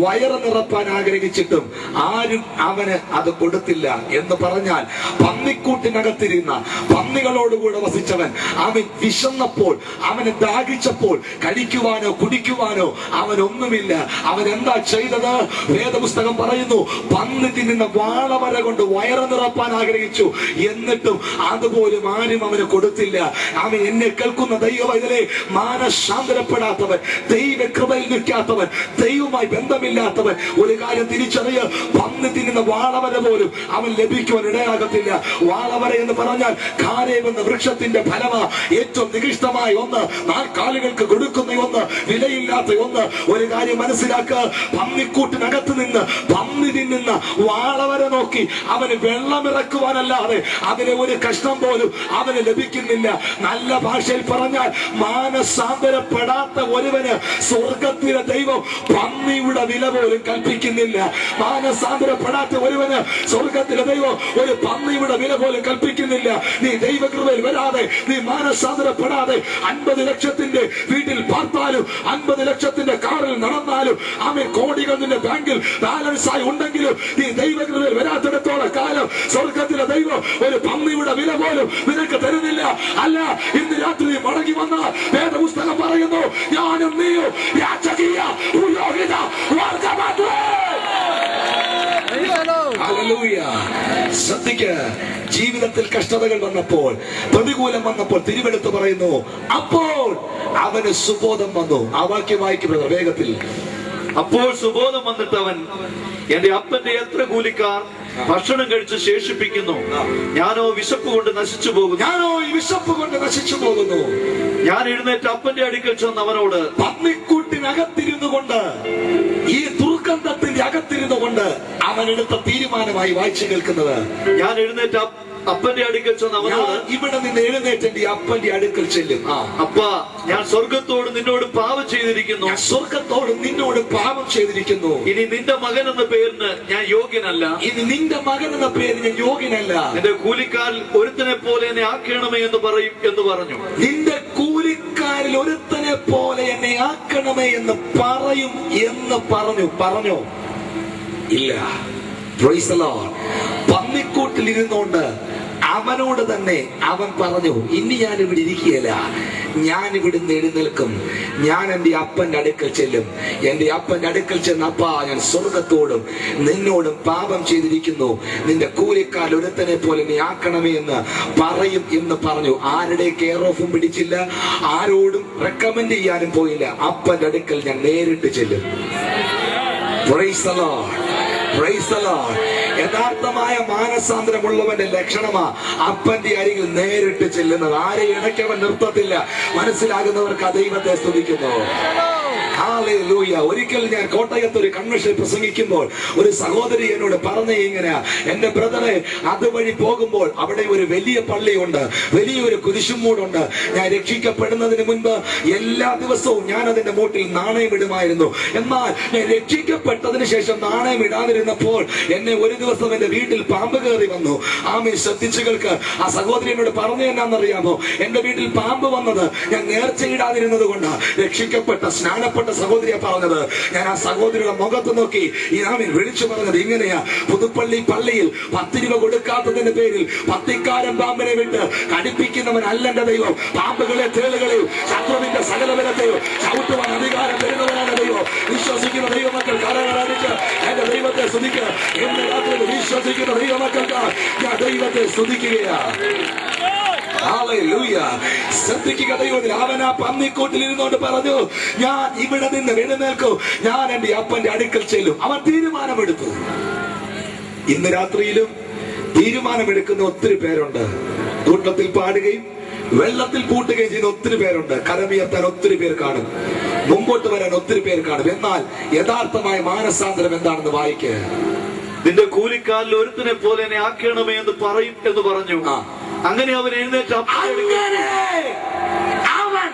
വയറ് നിറപ്പാൻ ആഗ്രഹിച്ചിട്ടും ആരും അവന് അത് കൊടുത്തില്ല. എന്ന് പറഞ്ഞാൽ പന്നിക്കൂട്ടിനകത്തിരുന്ന പന്നികളോടുകൂടെ വസിച്ചവൻ അവൻ വിശന്നപ്പോൾ, അവന് ദാഹിച്ചപ്പോൾ കഴിക്കുവാനോ കുടിക്കുവാനോ അവനൊന്നുമില്ല. അവൻ എന്താ ചെയ്തത്? വേദപുസ്തകം പറയുന്നു പന്നി തിന്നുന്ന വാളവര കൊണ്ട് വയറ് നിറപ്പാൻ ആഗ്രഹിച്ചു. എന്നിട്ടും അതുപോലും ആരും അവന് കൊടുത്തില്ല. അവൻ എന്നെ കേൾക്കുന്ന ദൈവവൈതലേ, മാനസാന്തരപ്പെടാത്തവൻ, ദൈവ കൃപയിൽ നിൽക്കാത്തവൻ, ദൈവവുമായി ബന്ധമില്ലാത്തവൻ ഒരു കാര്യം തിരിച്ചറിയ: പന്നി തിന്നുന്ന വാളവര പോലും അവൻ ലഭിക്കുവാൻ ഇടയാകത്തില്ല. വാളവര എന്ന് പറഞ്ഞാൽ കാരേം എന്ന വൃക്ഷത്തിന്റെ ഫലമാ. ഏറ്റവും നികൃഷ്ടമായ ഒന്ന്, 4 കാലുകൾക്ക് കൊടുക്കുന്ന ഒന്ന്, വിലയില്ലാത്ത ഒന്ന്. ഒരു കാര്യം മനസ്സിലാക്കുക, പന്നിക്കൂട്ടിനകത്ത് നിന്ന് പന്നി തിന്നുന്ന വാളവര നോക്കി അവന് വെള്ളമിറക്കുവാനല്ലാതെ അതിലെ ഒരു കഷ്ണം പോലും അവന് ലഭിക്കുന്നില്ല. നല്ല ഭാഷയിൽ പറഞ്ഞാൽ മാനസാന്തരപ്പെടാത്ത ഒരുവന് സ്വർഗത്തിലെ ദൈവം പന്നിയുടെ വില പോലും കൽപ്പിക്കുന്നില്ല. മാനസാന്തരപ്പെടാത്ത ഒരുവന് സ്വർഗത്തിലെ ദൈവം ഒരു പന്നിയുടെ വില പോലും കൽപ്പിക്കുന്നില്ല. നീ ദൈവകൃപയിൽ വരാതെ, നീ മാനസാന്തരപ്പെടാതെ 50 ലക്ഷത്തിന്റെ വീട്ടിൽ പാർത്താലും 50 ലക്ഷത്തിന്റെ കാറിൽ നടന്നാലും അവൻ കോടികൾ നിന്റെ ബാങ്കിൽ ബാലൻസ് ആയി ഉണ്ടെങ്കിലും നീ ദൈവകൃപയിൽ വരാത്തിടത്തോളം കാലം സ്വർഗത്തിലെ ദൈവം ഒരു പന്നിയുടെ വില പോലും നിനക്ക് തരുന്നില്ല. അല്ല, ഇന്ന് രാത്രി മടങ്ങി വന്ന വേദപുസ്തകം പറയുന്നു, ഞാനും നീയും യാചകീയ പുരോഹിത വർഗ്ഗമത്രേ. ശ്രദ്ധിക്ക്, ജീവിതത്തിൽ കഷ്ടതകൾ വന്നപ്പോൾ, പ്രതികൂലം വന്നപ്പോൾ തിരുവെടുത്ത് പറയുന്നു അപ്പോൾ അവന് സുബോധം വന്നു. ആ വാക്യം വായിക്കുന്നത് വേഗത്തിൽ. അപ്പോൾ സുബോധം വന്നിട്ട് അവൻ, എന്റെ അപ്പന്റെ എത്ര കൂലിക്കാർ ഭക്ഷണം കഴിച്ച് ശേഷിപ്പിക്കുന്നു, ഞാനോ വിശപ്പ് കൊണ്ട് നശിച്ചു പോകുന്നു. ഞാനോ ഈ വിശപ്പ് കൊണ്ട് നശിച്ചു പോകുന്നു. ഞാൻ എഴുന്നേറ്റ് അപ്പന്റെ അടുക്കൽ ചെന്ന് അവനോട്, പന്നിക്കൂട്ടിനകത്തിരുന്നു കൊണ്ട്, ഈ ദുർഗന്ധത്തിന്റെ അകത്തിരുന്നു കൊണ്ട് അവനെടുത്ത തീരുമാനമായി വായിച്ചു കേൾക്കുന്നത്. ഞാൻ എഴുന്നേറ്റ് അപ്പന്റെ അടുക്കൽ ചെന്ന് അവനോട്, ഇവിടെ നിന്ന് എഴുന്നേറ്റ് അപ്പന്റെ അടുക്കൽ ചെല്ലും. അപ്പ, ഞാൻ സ്വർഗത്തോട് നിന്നോട് പാപം ചെയ്തിരിക്കുന്നു. സ്വർഗത്തോട് നിന്നോട് പാപം ചെയ്തിരിക്കുന്നു. ഇനി നിന്റെ മകൻ എന്ന പേരിന് ഞാൻ യോഗ്യനല്ല. ഇനി നിന്റെ മകൻ എന്ന പേരിന് ഞാൻ യോഗ്യനല്ല. എന്റെ കൂലിക്കാരിൽ ഒരുത്തനെ പോലെ എന്നെ ആക്കണമേ എന്ന് പറയും എന്ന് പറഞ്ഞു. നിന്റെ കൂലിക്കാരിൽ ഒരുത്തനെ പോലെ എന്നെ ആക്കണമേ എന്ന് പറയും എന്ന് പറഞ്ഞോ? ഇല്ല. Praise the Lord. പന്നിക്കൂട്ടിൽ ഇരുന്നുകൊണ്ട് അവനോട് തന്നെ അവൻ പറഞ്ഞു, ഇനി ഞാൻ ഇവിടെ ഇരിക്കുകയില്ല, ഞാൻ ഇവിടുന്ന് എഴുന്നേൽക്കും, ഞാൻ എന്റെ അപ്പന്റെ അടുക്കൽ ചെല്ലും. എന്റെ അപ്പന്റെ അടുക്കൽ ചെന്ന്, അപ്പാ, ഞാൻ സ്വർഗത്തോടും നിന്നോടും പാപം ചെയ്തിരിക്കുന്നു, നിന്റെ കൂലിക്കാൽ ഒരുത്തനെ പോലെ നീ ആക്കണമേ എന്ന് പറയും എന്ന് പറഞ്ഞു. ആരുടെ കെയർ ഓഫും പിടിച്ചില്ല, ആരോടും റെക്കമെൻഡ് ചെയ്യാനും പോയില്ല. അപ്പന്റെ അടുക്കൽ ഞാൻ നേരിട്ട് ചെല്ലും. Praise the Lord. Praise the Lord. യഥാർത്ഥമായ മാനസാന്തരമുള്ളവന്റെ ലക്ഷണമാ അപ്പന്റെ അരികിൽ നേരിട്ട് ചെല്ലുന്നത്. ആരെ ഇടയ്ക്കവൻ നിർത്തത്തില്ല. മനസ്സിലാകുന്നവർക്ക് ആ ദൈവത്തെ സ്തുതിക്കുന്നു. ഹല്ലേലൂയ. ഒരിക്കൽ ഞാൻ കോട്ടയത്ത് ഒരു കൺവെൻഷൻ പ്രസംഗിക്കുമ്പോൾ ഒരു സഹോദരി എന്നോട് പറഞ്ഞ ഇങ്ങനെ, എന്റെ ബ്രദറെ, അതുവഴി പോകുമ്പോൾ അവിടെ ഒരു വലിയ പള്ളിയുണ്ട്, വലിയൊരു കുരിശുമൂടുണ്ട്. ഞാൻ രക്ഷിക്കപ്പെടുന്നതിന് മുൻപ് എല്ലാ ദിവസവും ഞാൻ അതിന്റെ മൂട്ടിൽ നാണയം ഇടുമായിരുന്നു. എന്നാൽ ഞാൻ രക്ഷിക്കപ്പെട്ടതിന് ശേഷം നാണയം ഇടാതിരുന്നപ്പോൾ എന്നെ ഒരു ദിവസം എന്റെ വീട്ടിൽ പാമ്പ് കയറി വന്നു. ആമേ, ശ്രദ്ധിച്ചു കേൾക്ക്. ആ സഹോദരി എന്നോട് പറഞ്ഞു എന്നാന്നറിയാമോ? എന്റെ വീട്ടിൽ പാമ്പ് വന്നത് ഞാൻ നേർച്ചയിടാതിരുന്നത് കൊണ്ടാണ്. രക്ഷിക്കപ്പെട്ട സ്നാനപ്പെട്ട സഹോദരിയെ പറഞ്ഞത്. ഞാൻ ആ സഹോദരിയുടെ മുഖത്ത് നോക്കി ഞാൻ വിളിച്ചു പറഞ്ഞത് ഇങ്ങനെയാ, പുതുപ്പള്ളി പള്ളിയിൽ 10 രൂപ കൊടുക്കാത്തതിന്റെ പേരിൽ പത്തിക്കാരൻ പാമ്പിനെ വിട്ട് കടിപ്പിക്കുന്നവൻ അല്ല എന്റെ ദൈവം. പാമ്പുകളെ, തേളുകളെയും ശത്രുവിന്റെ സകലബലത്തെയും ചവിട്ടുവാൻ അധികാരം തരുന്നവനാണ് ദൈവം. വിശ്വസിക്കുന്ന ദൈവമക്കൾ കരകളടിച്ച് എന്റെ ദൈവത്തെ സ്തുതിക്കുക. എന്റെ രാത്രിയിൽ വിശ്വസിക്കുന്ന ദൈവമക്കൾക്ക് ഞാൻ ദൈവത്തെ സ്തുതിക്കുകയാണ്. ശ്രദ്ധിക്കുക. ദൈവത്തിൽ അവൻ ആ പന്നിക്കൂട്ടിൽ ഇരുന്നോണ്ട് പറഞ്ഞു, ഞാൻ ഇവിടെ നിന്ന് എഴുന്നേൽക്കും, ഞാൻ എന്റെ അപ്പന്റെ അടുക്കൽ ചെല്ലും. അവൻ തീരുമാനമെടുത്തു. ഇന്ന് രാത്രിയിലും തീരുമാനമെടുക്കുന്ന ഒത്തിരി പേരുണ്ട്. കൂട്ടത്തിൽ പാടുകയും വെള്ളത്തിൽ പൂട്ടുകയും ചെയ്യുന്ന ഒത്തിരി പേരുണ്ട്. കരമുയർത്താൻ ഒത്തിരി പേർ കാണും, മുമ്പോട്ട് വരാൻ ഒത്തിരി പേർ കാണും. എന്നാൽ യഥാർത്ഥമായ മാനസാന്തരം എന്താണെന്ന് വായിക്കുക. നിന്റെ കൂലിക്കാലിൽ ഒരുത്തിനെ പോലെ എന്നെ ആക്കണമേ എന്ന് പറയും എന്ന് പറഞ്ഞു. അങ്ങനെ അവൻ എഴുന്നേറ്റ് അവൻ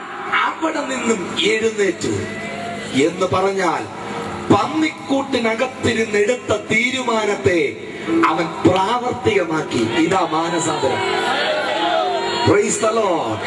അവിടെ നിന്നും എഴുന്നേറ്റു എന്ന് പറഞ്ഞാൽ പന്നിക്കൂട്ടിനകത്തിരുന്ന് എടുത്ത തീരുമാനത്തെ അവൻ പ്രാവർത്തികമാക്കി. ഇതാ മാനസാന്തരം. Praise the Lord.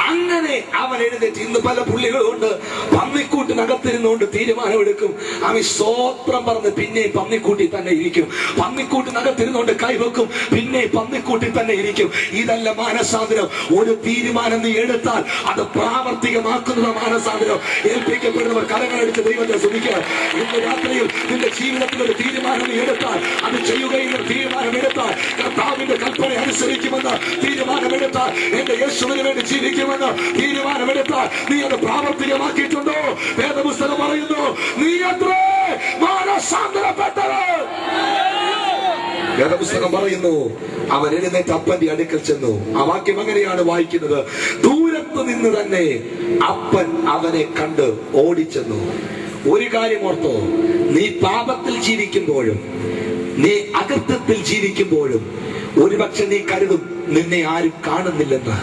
അങ്ങനെ അവൻ എഴുന്നേറ്റ്. ഇന്ന് പല പുള്ളികളുണ്ട് പന്നിക്കൂട്ടിനകത്തിരുന്നുകൊണ്ട് തീരുമാനമെടുക്കും. അവൻ സ്തോത്രം പറഞ്ഞ് പിന്നെ പന്നിക്കൂട്ടി തന്നെ ഇരിക്കും. പന്നിക്കൂട്ടിനകത്തിരുന്നുകൊണ്ട് കൈവെക്കും, പിന്നെ പന്നിക്കൂട്ടി തന്നെ ഇരിക്കും. ഇതല്ല മാനസാന്തരം. ഒരു തീരുമാനം നീ എടുത്താൽ അത് പ്രാവർത്തികമാക്കുന്ന മാനസാന്തരം. ഏൽപ്പിക്കപ്പെടുന്നവർ കരങ്ങളടിച്ച് ദൈവത്തെ സ്തുതിക്കുക. ഇന്ന് രാത്രിയിൽ നിന്റെ ജീവിതത്തിൽ ഒരു തീരുമാനം നീ എടുത്താൽ, അത് ചെയ്യുകയും തീരുമാനമെടുത്താൽ, കർത്താവിന്റെ കൽപ്പന അനുസരിക്കുമെന്ന് തീരുമാനമെടുത്താൽ, എന്റെ യേശുവിന് വേണ്ടി ജീവിക്കുമെന്ന് തീരുമാനമെടുത്താൽ, നീ അത് പ്രാവർത്തികമാക്കിയിട്ടുണ്ടോ? വേദപുസ്തകം പറയുന്നു, നീ അത്രേ മാനസാന്തരപ്പെട്ടത്. വേദപുസ്തകം പറയുന്നു, അവൻ എഴുന്നേറ്റ് അപ്പന്റെ അടുക്കൽ ചെന്നു. ആ വാക്യം അങ്ങനെയാണ് വായിക്കുന്നത്, ദൂരത്ത് നിന്ന് തന്നെ അപ്പൻ അവനെ കണ്ട് ഓടിച്ചെന്നു. ഒരു കാര്യം ഓർത്തോ, നീ പാപത്തിൽ ജീവിക്കുമ്പോഴും നീ അകൃത്യത്തിൽ ജീവിക്കുമ്പോഴും ഒരുപക്ഷെ നീ കരുതും നിന്നെ ആരും കാണുന്നില്ലെന്ന്,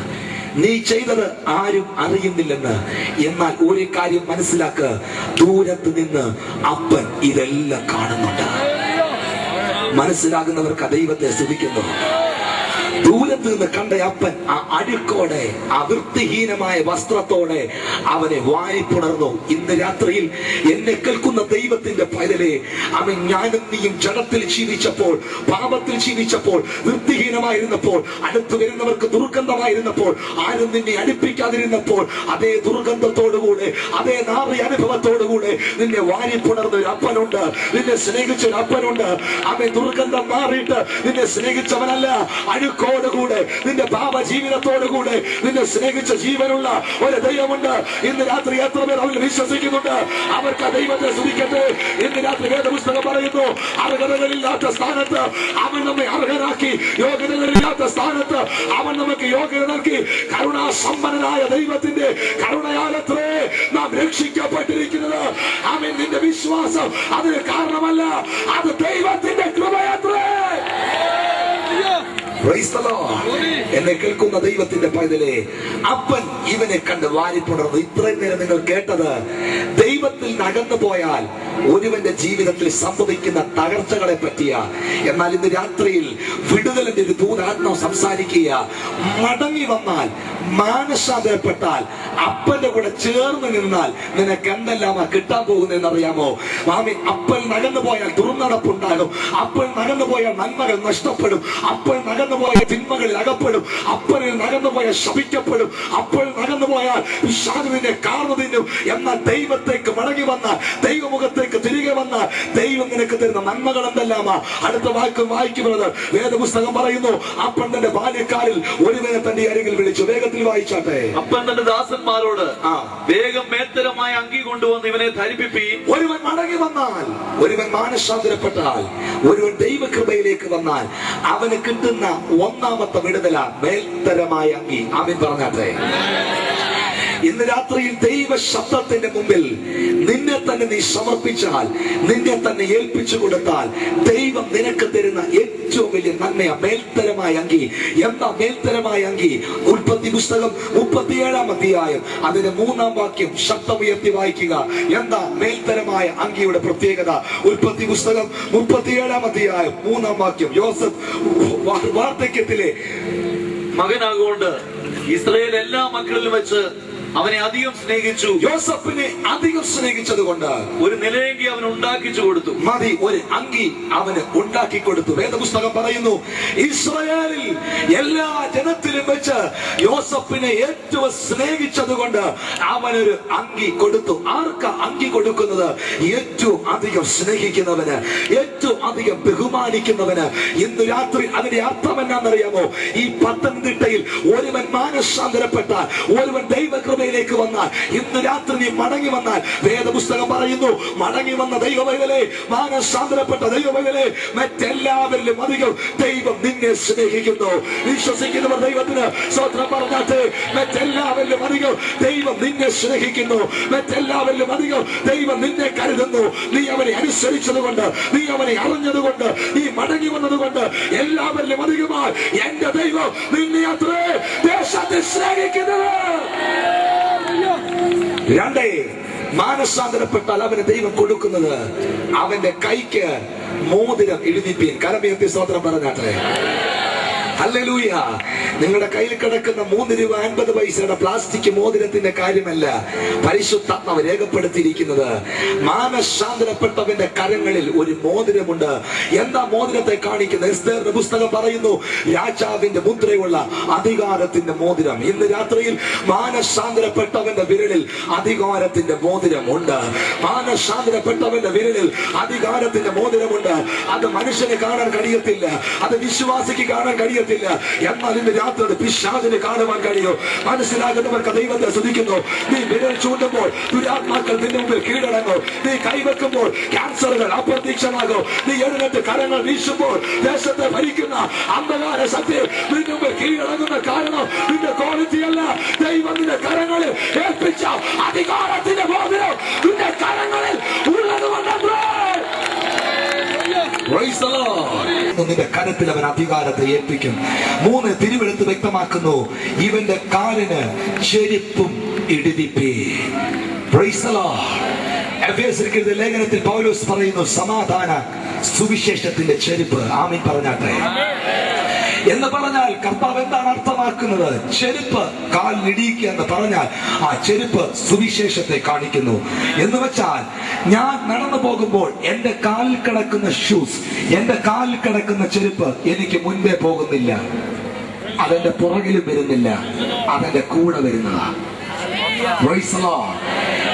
നീ ചെയ്തത് ആരും അറിയുന്നില്ലെന്ന്. എന്നാൽ ഒരു കാര്യം മനസ്സിലാക്കുക, ദൂരത്ത് നിന്ന് അപ്പൻ ഇതെല്ലാം കാണുന്നുണ്ട്. മനസ്സിലാകുന്നവർക്ക് ദൈവത്തെ സ്തുതിക്കുന്നു. ദൂരത്ത് നിന്ന് കണ്ട അപ്പൻ ആ അഴുക്കോടെ, ആ വൃത്തിഹീനമായ വസ്ത്രത്തോടെ അവനെ വാരിപ്പുണർന്നു. ഇന്ന് രാത്രിയിൽ എന്നെ കേൾക്കുന്ന ദൈവത്തിന്റെ പൈതലേ, അവൻ ഞാനും നീയും ജഡത്തിൽ ജീവിച്ചപ്പോൾ, പാപത്തിൽ ജീവിച്ചപ്പോൾ, വൃത്തിഹീനമായിരുന്നപ്പോൾ, അടുത്തു വരുന്നവർക്ക് ദുർഗന്ധമായിരുന്നപ്പോൾ, ആരും നിന്നെ അടുപ്പിക്കാതിരുന്നപ്പോൾ, അതേ ദുർഗന്ധത്തോടുകൂടെ, അതേ നാറിയ അനുഭവത്തോടുകൂടെ നിന്നെ വാരിപ്പുണർന്ന ഒരു അപ്പനുണ്ട്. നിന്നെ സ്നേഹിച്ച ഒരു അപ്പനുണ്ട്. അവൻ ദുർഗന്ധം മാറിയിട്ട് നിന്നെ സ്നേഹിച്ചവനല്ല, അഴുക്കോടുകൂടെ, നിന്റെ പാപ ജീവിതത്തോടുകൂടെ നിന്നെ സ്നേഹിച്ച ജീവനുള്ള ഒരു ദൈവമുണ്ട്. ഇന്ന് രാത്രി എത്ര പേർ അവരിൽ വിശ്വസിക്കുന്നുണ്ട്? അവർക്ക് ആ ദൈവത്തെ സ്തുതിക്കട്ടെ. ഇന്ന് രാത്രി വേദപുസ്തകം പറയുന്നു, അർഹതകളില്ലാത്ത സ്ഥാനത്ത് അവൻ നമ്മെ അർഹനാക്കി, യോഗ്യതകളില്ലാത്ത സ്ഥാനത്ത് അവൻ നമുക്ക് യോഗ്യത നൽകി. കരുണാസമ്പന്നനായ ദൈവത്തിന്റെ കരുണയാലത്രേ നാം രക്ഷിക്കപ്പെട്ടിരിക്കുന്നത്. അവൻ നിന്റെ വിശ്വാസം അതിന് കാരണമല്ല, അത് ദൈവത്തിന്റെ കൃപയത്രേ. Praise the Lord. എന്നെ കേൾക്കുന്ന ദൈവത്തിന്റെ പൈതലേ, അപ്പൻ ഇവനെ കണ്ട് വാരിപ്പുണർന്നു. ഇത്രയും നേരം നിങ്ങൾ കേട്ടത് ദൈവത്തിൽ അകന്നു പോയാൽ ഒരുവന്റെ ജീവിതത്തിൽ സംഭവിക്കുന്ന തകർച്ചകളെ പറ്റിയ. എന്നാൽ ഇന്ന് രാത്രിയിൽ വിടുതലിന്റെ ഒരു ദൂതാത്മാവ് സംസാരിക്കുക. മടങ്ങി വന്നാൽ, മാനസാന്തരപ്പെട്ടാൽ, അപ്പന്റെ കൂടെ ചേർന്ന് നിന്നാൽ നിനക്ക് എന്തെല്ലാമാ കിട്ടാൻ പോകുന്നതെന്ന് അറിയാമോ? മാമി, അപ്പൻ നകന്നു പോയാൽ ദുർനടപ്പുണ്ടാകും. അപ്പൻ നകന്നു പോയാൽ നന്മകൾ നഷ്ടപ്പെടും. അപ്പൻ നകന്നു പോയ തിന്മകളിൽ അകപ്പെടും. അപ്പനിൽ നകന്നുപോയ ശപിക്കപ്പെടും. അപ്പോൾ നകന്നുപോയാൽ പിശാചിനെ കാർന്നു തിന്നും. എന്നാൽ ദൈവത്തേക്ക് മടങ്ങി വന്നാൽ, ദൈവമുഖത്തേക്ക് തിരികെ വന്നാൽ ദൈവം നിനക്ക് തരുന്ന നന്മകൾ എന്തെല്ലാമാ? അടുത്ത വായിക്കുന്നത് വേദപുസ്തകം പറയുന്നു, അപ്പൻ തന്റെ ബാല്യക്കാരിൽ ഒരുവനെ തന്റെ അരികിൽ വിളിച്ചു. വേഗത്തിൽ വേഗത്തിൽ വായിച്ചാട്ടെ. അപ്പൻ തന്റെ ദാസന്മാരോട് വേഗം മേത്തരമായ അങ്കി കൊണ്ടുവന്ന് ഇവനെ ധരിപ്പിപ്പീൻ. ഒരുവൻ മടങ്ങി വന്നാൽ, ഒരുവൻ മാനസാന്തരപ്പെട്ടാൽ, ഒരുവൻ ദൈവകൃപയിലേക്ക് വന്നാൽ അവന് കിട്ടുന്ന ഒന്നാമത്തെ വിടുതല മേൽത്തരമായ അങ്കി. ആമേൻ പറഞ്ഞാട്ടെ. ഇന്ന് രാത്രിയിൽ ദൈവ ശബ്ദത്തിന്റെ മുമ്പിൽ നിന്നെ തന്നെ നീ സമർപ്പിച്ചാൽ, നിന്നെ തന്നെ ഏൽപ്പിച്ചു കൊടുത്താൽ, ദൈവം നിനക്ക് തരുന്ന ഏറ്റവും വലിയ നന്മയ മേൽത്തരമായ അങ്കി. എന്താ മേൽത്തരമായ അങ്കി? ഉൽപ്പത്തി പുസ്തകം 37-ാം അധ്യായം അതിന്റെ 3-ാം വാക്യം ശബ്ദമുയർത്തി വായിക്കുക. എന്താ മേൽത്തരമായ അങ്കിയുടെ പ്രത്യേകത? ഉൽപ്പത്തി പുസ്തകം 37-ാം അധ്യായം 3-ാം വാക്യം. യോസഫ് വാർദ്ധക്യത്തിലെ മകനാകൊണ്ട് ഇസ്രായേൽ എല്ലാ മക്കളിലും വെച്ച് അവനെ അധികം സ്നേഹിച്ചു. യോസഫിനെ അധികം സ്നേഹിച്ചത് കൊണ്ട് ഒരു നിലയങ്കി അവൻ ഉണ്ടാക്കിച്ചു കൊടുത്തു. മതി, ഒരു അങ്കി അവന് ഉണ്ടാക്കി കൊടുത്തു. വേദപുസ്തകം പറയുന്നു, ഇസ്രായേലിൽ എല്ലാ ജനത്തിലും വെച്ച് യോസഫിനെ ഏറ്റവും സ്നേഹിച്ചത് കൊണ്ട് അവനൊരു അങ്കി കൊടുത്തു. ആർക്കാ അങ്കി കൊടുക്കുന്നത്? ഏറ്റവും അധികം സ്നേഹിക്കുന്നവന്, ഏറ്റവും അധികം ബഹുമാനിക്കുന്നവന്. ഇന്ന് രാത്രി അതിന്റെ അർത്ഥം എന്നാണെന്നറിയാമോ? ഈ പത്തനംതിട്ടയിൽ ഒരുവൻ മാനസാന്തരപ്പെട്ടാൽ, ഒരുവൻ ദൈവകൃപ ിലേക്ക് വന്നാൽ, ഇന്ന് രാത്രി നീ മടങ്ങി വന്നാൽ, വേദപുസ്തകം പറയുന്നു, മടങ്ങി വന്ന ദൈവമകളെ, മാനസാന്തരപ്പെട്ട ദൈവമകളെ, മറ്റെല്ലാവരിലും അധികം ദൈവം നിന്നെ സ്നേഹിക്കുന്നു. വിശ്വസിക്കുന്നവർ ദൈവത്തിന് സ്തോത്രം പറഞ്ഞാട്ടെ. മറ്റെല്ലാവരിലും അധികം ദൈവം നിന്നെ സ്നേഹിക്കുന്നു. മറ്റെല്ലാവരിലും അധികം ദൈവം നിന്നെ കരുതുന്നു. നീ അവനെ അനുസരിച്ചത് കൊണ്ട്, നീ അവനെ അറിഞ്ഞതുകൊണ്ട്, നീ മടങ്ങി വന്നതുകൊണ്ട്, എല്ലാവരിലും അധികമായി എന്റെ ദൈവം നിന്നെ അത്രേ ദേശത്തെ സ്നേഹിക്കുന്നത്. രണ്ടേ, മാനസാന്തരപ്പെട്ടാൽ അവന് ദൈവം കൊടുക്കുന്നത് അവന്റെ കൈക്ക് മോതിരം എഴുതിപ്പീൻ. കരമേത്തി സ്തോത്രം പറഞ്ഞാട്ടെ. ഹല്ലേലൂയ. നിങ്ങളുടെ കയ്യിൽ കിടക്കുന്ന 3 രൂപ 50 പൈസയുടെ പ്ലാസ്റ്റിക് മോതിരത്തിന്റെ കാര്യമല്ല പരിശുദ്ധാത്മാവ് രേഖപ്പെടുത്തിയിരിക്കുന്നത്. മാനസാന്തരപ്പെട്ടവന്റെ കരങ്ങളിൽ ഒരു മോതിരമുണ്ട്. എന്താ മോതിരത്തെ കാണിക്കുന്നത്? എസ്തേറിന്റെ പുസ്തകം പറയുന്നു, രാജാവിന്റെ മുദ്രയുള്ള അധികാരത്തിന്റെ മോതിരം. ഇന്ന് രാത്രിയിൽ മാനസാന്തരപ്പെട്ടവന്റെ വിരലിൽ അധികാരത്തിന്റെ മോതിരം ഉണ്ട്. മാനസാന്തരപ്പെട്ടവന്റെ വിരലിൽ അധികാരത്തിന്റെ മോതിരമുണ്ട്. അത് മനുഷ്യന് കാണാൻ കഴിയത്തില്ല, അത് വിശ്വാസിക്ക് കാണാൻ കഴിയത്തില്ല. എന്നാൽ ഇന്ന് രാത്രി പിശാചിനെ കാണുവാൻ കഴിയും. മനസ്സിലാകുന്നവർക്ക് ദൈവത്തെ സ്തുതിക്കുന്നു. നീ വിരൽ ചൂണ്ടുമ്പോൾ ദുരാത്മാക്കൾ നിന്റെ മുമ്പിൽ കീഴടങ്ങും. നീ കൈവെക്കുമ്പോൾ ക്യാൻസറുകൾ അപ്രത്യക്ഷമാകും. നീ എഴുന്നേറ്റ് കരങ്ങൾ വീശുമ്പോൾ ദേശത്തെ ഭരിക്കുന്ന അന്ധകാര ശക്തി നിന്റെ മുമ്പിൽ കീഴടങ്ങുന്ന കാരണം നിന്റെ ക്വാളിറ്റി അല്ല, ദൈവം നിന്റെ കരങ്ങളിൽ ഏൽപ്പിച്ച അധികാരത്തിന്റെ മോതിരം നിന്റെ കരങ്ങളിൽ ഉള്ളതുകൊണ്ടത്രേ. നിന്റെ കരത്തിൽ അവൻ അധികാരത്തെ ഏൽപ്പിക്കും. 3 തിരുവെഴുത്ത് വ്യക്തമാക്കുന്നു, ഇവന്റെ കാലിന് ചെരുപ്പും ഇടിവിപ്പേ. എഫേസ്യർക്കെഴുതിയ ലേഖനത്തിൽ പൗലോസ് പറയുന്നു, സമാധാന സുവിശേഷത്തിന്റെ ചെരുപ്പ്. ആമീൻ പറഞ്ഞാട്ടെ. എന്ന് പറഞ്ഞാൽ കർത്താവ് എന്താണ് അർത്ഥമാക്കുന്നത്? ചെരുപ്പ് കാലിലിടിക്കുക എന്ന് പറഞ്ഞാൽ ആ ചെരുപ്പ് സുവിശേഷത്തെ കാണിക്കുന്നു. എന്ന് വെച്ചാൽ ഞാൻ നടന്നു പോകുമ്പോൾ എന്റെ കാലിൽ കിടക്കുന്ന ഷൂസ്, എന്റെ കാലിൽ കിടക്കുന്ന ചെരുപ്പ് എനിക്ക് മുൻപേ പോകുന്നില്ല, അതെന്റെ പുറകിലും വരുന്നില്ല, അതെന്റെ കൂടെ വരുന്നതാ.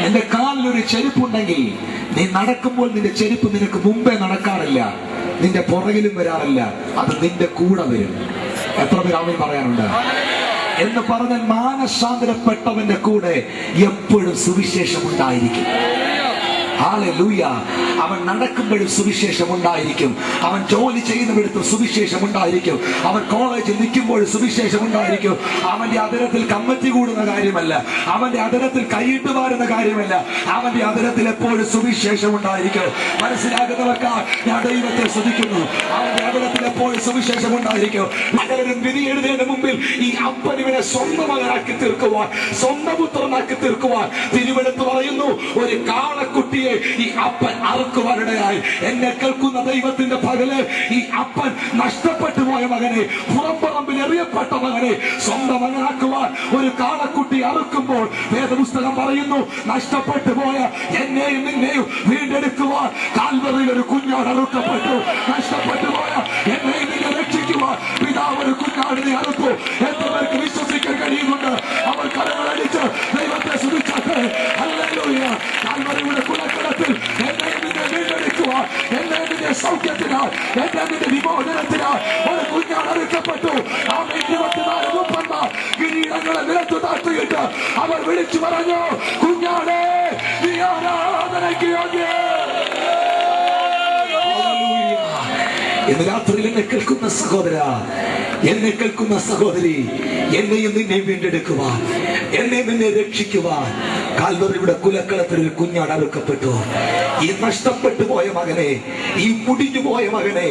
എന്റെ കാലിലൊരു ചെരുപ്പുണ്ടെങ്കിൽ നീ നടക്കുമ്പോൾ നിന്റെ ചെരുപ്പ് നിനക്ക് മുമ്പേ നടക്കാറില്ല, നിന്റെ പുറകിലും വരാറില്ല, അത് നിന്റെ കൂടെ വരും. എത്ര പേര് ആമേൻ പറയാനുണ്ട്? എന്ന് പറഞ്ഞാൽ മാനസാന്തരപ്പെട്ടവന്റെ കൂടെ എപ്പോഴും സുവിശേഷം ഉണ്ടായിരിക്കും. ഹല്ലേലൂയ. അവൻ നടക്കുമ്പോഴും സുവിശേഷം ഉണ്ടായിരിക്കും, അവൻ ജോലി ചെയ്യുന്നിടത്തും സുവിശേഷം ഉണ്ടായിരിക്കും, അവൻ കോളേജിൽ നിൽക്കുമ്പോഴും സുവിശേഷം ഉണ്ടായിരിക്കും. അവന്റെ അതിരത്തിൽ കമ്മിറ്റി കൂടുന്ന കാര്യമല്ല, അവന്റെ അതിരത്തിൽ കൈയിട്ട് വാരുന്ന കാര്യമല്ല, അവന്റെ അതിരത്തിൽ എപ്പോഴും സുവിശേഷം ഉണ്ടായിരിക്കും. മനസ്സിലാകുന്നവർക്ക് ഞാൻ ദൈവത്തെ സ്തുതിക്കുന്നു. അവന്റെ അതിരത്തിൽ എപ്പോഴും സുവിശേഷം ഉണ്ടായിരിക്കും. പലരും വിധി എഴുതിയതിന്റെ മുമ്പിൽ ഈ അപ്പൻ ഇവനെ സ്വന്തം മകനാക്കി തീർക്കുവാൻ, സ്വന്തം പുത്രനാക്കി തീർക്കുവാൻ തിരുവെടുത്ത് പറയുന്നു, ഒരു കാളക്കുട്ടിയെ ഈ അപ്പൻ അറുക്കുവാനിടയായി. എന്നെ കേൾക്കുന്ന ദൈവത്തിന്റെ പകല്, ഈ അപ്പൻ നഷ്ടപ്പെട്ടു പോയ മകനെ, പുറംപറമ്പിൽ എറിയപ്പെട്ട മകനെ സ്വന്തം മകനാക്കുവാൻ ഒരു കാളക്കുട്ടി അറുക്കുമ്പോൾ വേദപുസ്തകം പറയുന്നു, നഷ്ടപ്പെട്ടു പോയ എന്നെയും നിന്നെയും വീണ്ടെടുക്കുവാൻ കാൽവറിയിൽ ഒരു കുഞ്ഞാട് അറുക്കപ്പെട്ടു. നഷ്ടപ്പെട്ടു പോയ എന്നെയും നിന്നെ രക്ഷിക്കുവാൻ പിതാവ് ഒരു കുഞ്ഞാടിനെ അറുത്തു. എത്ര പേർക്ക് വിശ്വസിക്കാൻ കഴിയുന്നുണ്ട്? അവർ കരങ്ങളടിച്ച് ദൈവത്തെ സ്തുതിച്ചാട്ടെ. ഹല്ലേലൂയ. കാൽവറിയുടെ കുലക്കടത്തിൽ എന്നെയും നിന്നെ വീണ്ടെടുക്കുവാൻ, എന്നെയും നിന്റെ സൗഖ്യത്തിനായി, എന്നെ നിന്റെ വിമോചനത്തിനായി ഒരു കുഞ്ഞാട് അറുക്കപ്പെട്ടു. ആമേൻ. 24 മുപ്പന്മാർ കിരീടങ്ങളെ വിളിച്ചു പറഞ്ഞു, കുഞ്ഞാടേ നീ ആരാധനയ്ക്ക് യോഗ്യൻ. ഇന്ന് രാത്രിയിൽ എന്നെ കേൾക്കുന്ന സഹോദര, എന്നെ കേൾക്കുന്ന സഹോദരി, എന്നെയും നിന്നെയും വീണ്ടെടുക്കുവാൻ, എന്നെ നിന്നെ രക്ഷിക്കുവാൻ കാൽവറിയുടെ കുലക്കളത്തിൽ ഒരു കുഞ്ഞാട് അറുക്കപ്പെട്ടു. ഈ നഷ്ടപ്പെട്ടു പോയ മകനെ, ഈ മുടിഞ്ഞു പോയ മകനെ,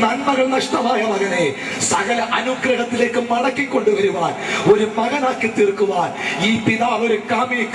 നന്മകൾ നഷ്ടമായ മകനെ സകല അനുഗ്രഹത്തിലേക്ക് മടക്കിക്കൊണ്ടുവരുവാൻ, ഒരു മകനാക്കി തീർക്കുവാൻ ഈ പിതാവ് ഒരു